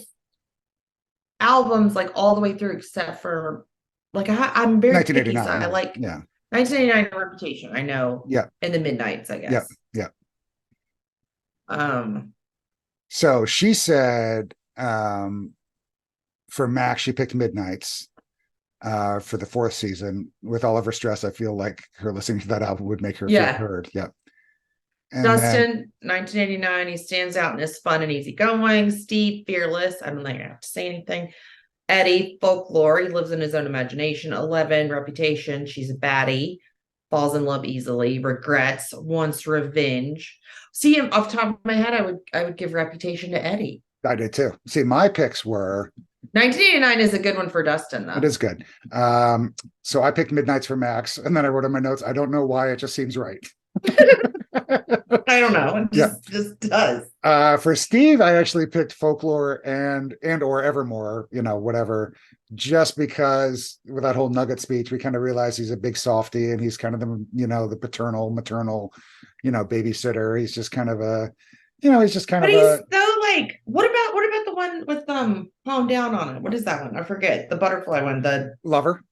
Speaker 3: albums like all the way through except for like I'm very picky. So
Speaker 2: 1989.
Speaker 3: I like
Speaker 2: Yeah.
Speaker 3: 1989 Reputation. I know.
Speaker 2: Yeah.
Speaker 3: And the Midnights, I guess.
Speaker 2: Yeah.
Speaker 3: Um,
Speaker 2: So she said for Max, she picked Midnights for the 4th season. With Oliver Stress, I feel like her listening to that album would make her feel heard. Yeah. And
Speaker 3: Dustin, 1989, he stands out and is fun and easygoing. Steve, fearless. I don't think I have to say anything. Eddie, folklore. He lives in his own imagination. 11, reputation. She's a baddie. Falls in love easily. Regrets. Wants revenge. See, off the top of my head, I would give reputation to Eddie.
Speaker 2: I did too. See, my picks were
Speaker 3: 1989 is a good one for Dustin, though.
Speaker 2: It is good. So I picked Midnights for Max, and then I wrote in my notes, I don't know why, it just seems right.
Speaker 3: I don't know. It just does.
Speaker 2: For Steve, I actually picked Folklore and or Evermore, whatever, just because with that whole Nugget speech, we kind of realize he's a big softy and he's kind of the, the paternal, maternal, babysitter. He's just kind of a, he's just kind
Speaker 3: But
Speaker 2: of
Speaker 3: he's so like, what about the one with Palm Down on it? What is that one? I forget. The butterfly one, the
Speaker 2: lover.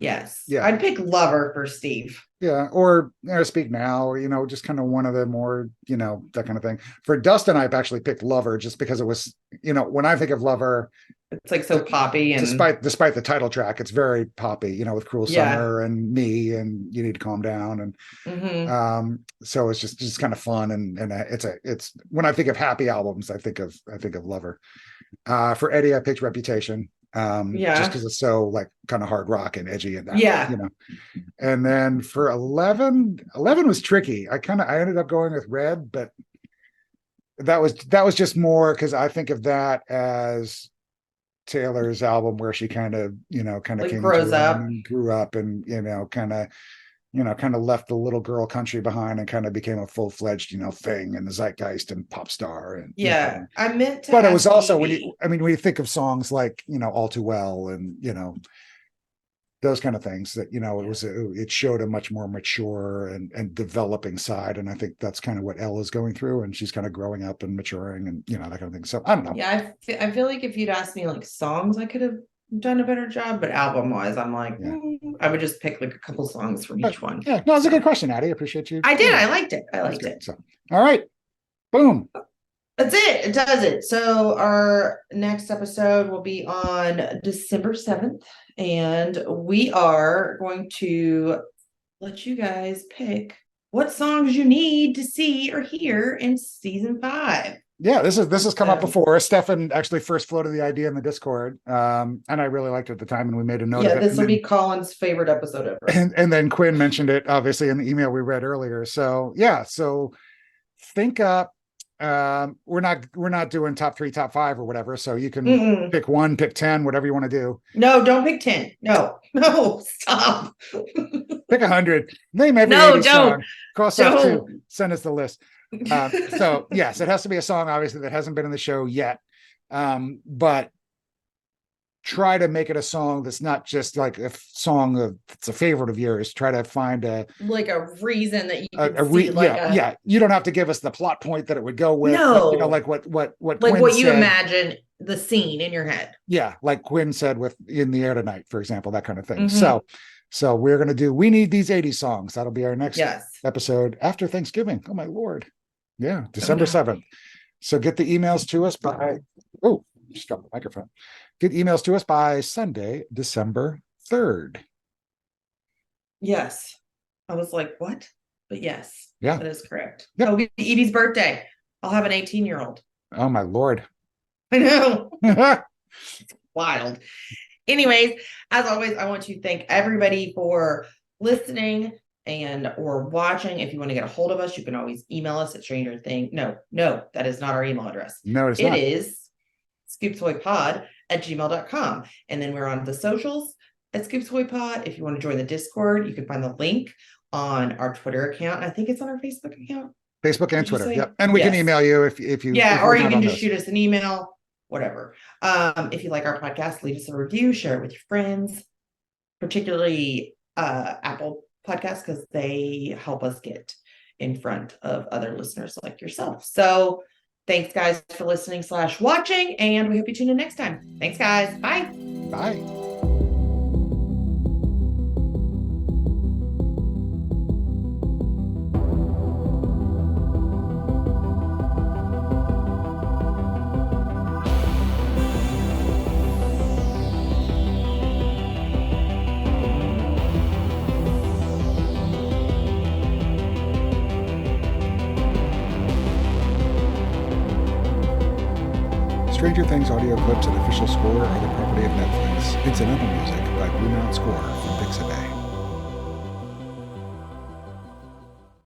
Speaker 3: Yes.
Speaker 2: Yeah.
Speaker 3: I'd pick Lover for Steve.
Speaker 2: Yeah. Or Speak Now, or, just kind of one of the more, that kind of thing. For Dustin, I've actually picked Lover just because it was, when I think of Lover,
Speaker 3: it's like so poppy and
Speaker 2: despite the title track, it's very poppy, with Cruel Summer and Me and You Need to Calm Down. And so it's just kind of fun. And it's when I think of happy albums, I think of Lover. For Eddie, I picked Reputation. Just because it's so like kind of hard rock and edgy and that, and then for 11 was tricky. I ended up going with Red, but that was just more because I think of that as Taylor's album where she kind of
Speaker 3: Like
Speaker 2: came
Speaker 3: grows
Speaker 2: into her
Speaker 3: up.
Speaker 2: own and grew up and kind of left the little girl country behind and kind of became a full-fledged thing in the zeitgeist and pop star. And
Speaker 3: Yeah, I meant to
Speaker 2: but it was
Speaker 3: ask
Speaker 2: also
Speaker 3: Evie.
Speaker 2: when you think of songs like All Too Well and those kind of things that it showed a much more mature and developing side, and I think that's kind of what Elle is going through, and she's kind of growing up and maturing and that kind of thing. So I don't know.
Speaker 3: Yeah, I feel like if you'd asked me like songs, I could have done a better job, but album wise, I'm like, I would just pick like a couple songs from each one.
Speaker 2: Yeah, no, it's a good question, Addie. I appreciate you.
Speaker 3: I did. I liked it. I
Speaker 2: That's
Speaker 3: liked
Speaker 2: good.
Speaker 3: it.
Speaker 2: So, all right, boom.
Speaker 3: That's it. It does it. So our next episode will be on December 7th, and we are going to let you guys pick what songs you need to see or hear in season 5.
Speaker 2: Yeah, this has come up before. Stefan actually first floated the idea in the Discord, and I really liked it at the time, and we made a note of it.
Speaker 3: This will be Colin's favorite episode ever.
Speaker 2: And then Quinn mentioned it obviously in the email we read earlier. So yeah, so think up. We're not doing top 3, top 5 or whatever. So you can pick 1, pick 10, whatever you want to do.
Speaker 3: No, don't pick 10. No, stop.
Speaker 2: Pick 100. Name every 80s song. Cross off 2. Send us the list. So yes, it has to be a song obviously that hasn't been in the show yet. But try to make it a song that's not just like a song that's a favorite of yours. Try to find a
Speaker 3: reason that you can see,
Speaker 2: yeah. You don't have to give us the plot point that it would go with.
Speaker 3: No,
Speaker 2: like what
Speaker 3: like
Speaker 2: Quinn
Speaker 3: what you
Speaker 2: said.
Speaker 3: imagine the scene in your head.
Speaker 2: Yeah, like Quinn said with In the Air Tonight, for example, that kind of thing. So we're gonna do We Need These 80 Songs. That'll be our next episode after Thanksgiving. Oh my Lord. Yeah, December 7th. So get the emails to us by just dropped the microphone. Get emails to us by Sunday, December 3rd.
Speaker 3: Yes. I was like, what? But yes, that is correct.
Speaker 2: Yep.
Speaker 3: It'll be Edie's birthday. I'll have an 18-year-old.
Speaker 2: Oh my Lord.
Speaker 3: I know. Wild. Anyways, as always, I want to thank everybody for listening and or watching. If you want to get a hold of us, you can always email us at strangerthing. No, that is not our email address.
Speaker 2: No, it's not.
Speaker 3: It is scoopsawaypod@gmail.com. And then we're on the socials at scoopsawaypod. If you want to join the Discord, you can find the link on our Twitter account. I think it's on our Facebook account.
Speaker 2: Facebook and Twitter. Yep. And we can email you if you
Speaker 3: or you can just shoot us an email, whatever. If you like our podcast, leave us a review, share it with your friends, particularly Apple Podcasts, because they help us get in front of other listeners like yourself. So thanks guys for listening / watching, and we hope you tune in next time. Thanks guys. Bye.
Speaker 2: Bye. Stranger Things audio clips and official score are the property of Netflix. Incidental music by Blue Mount Score from Pixabay.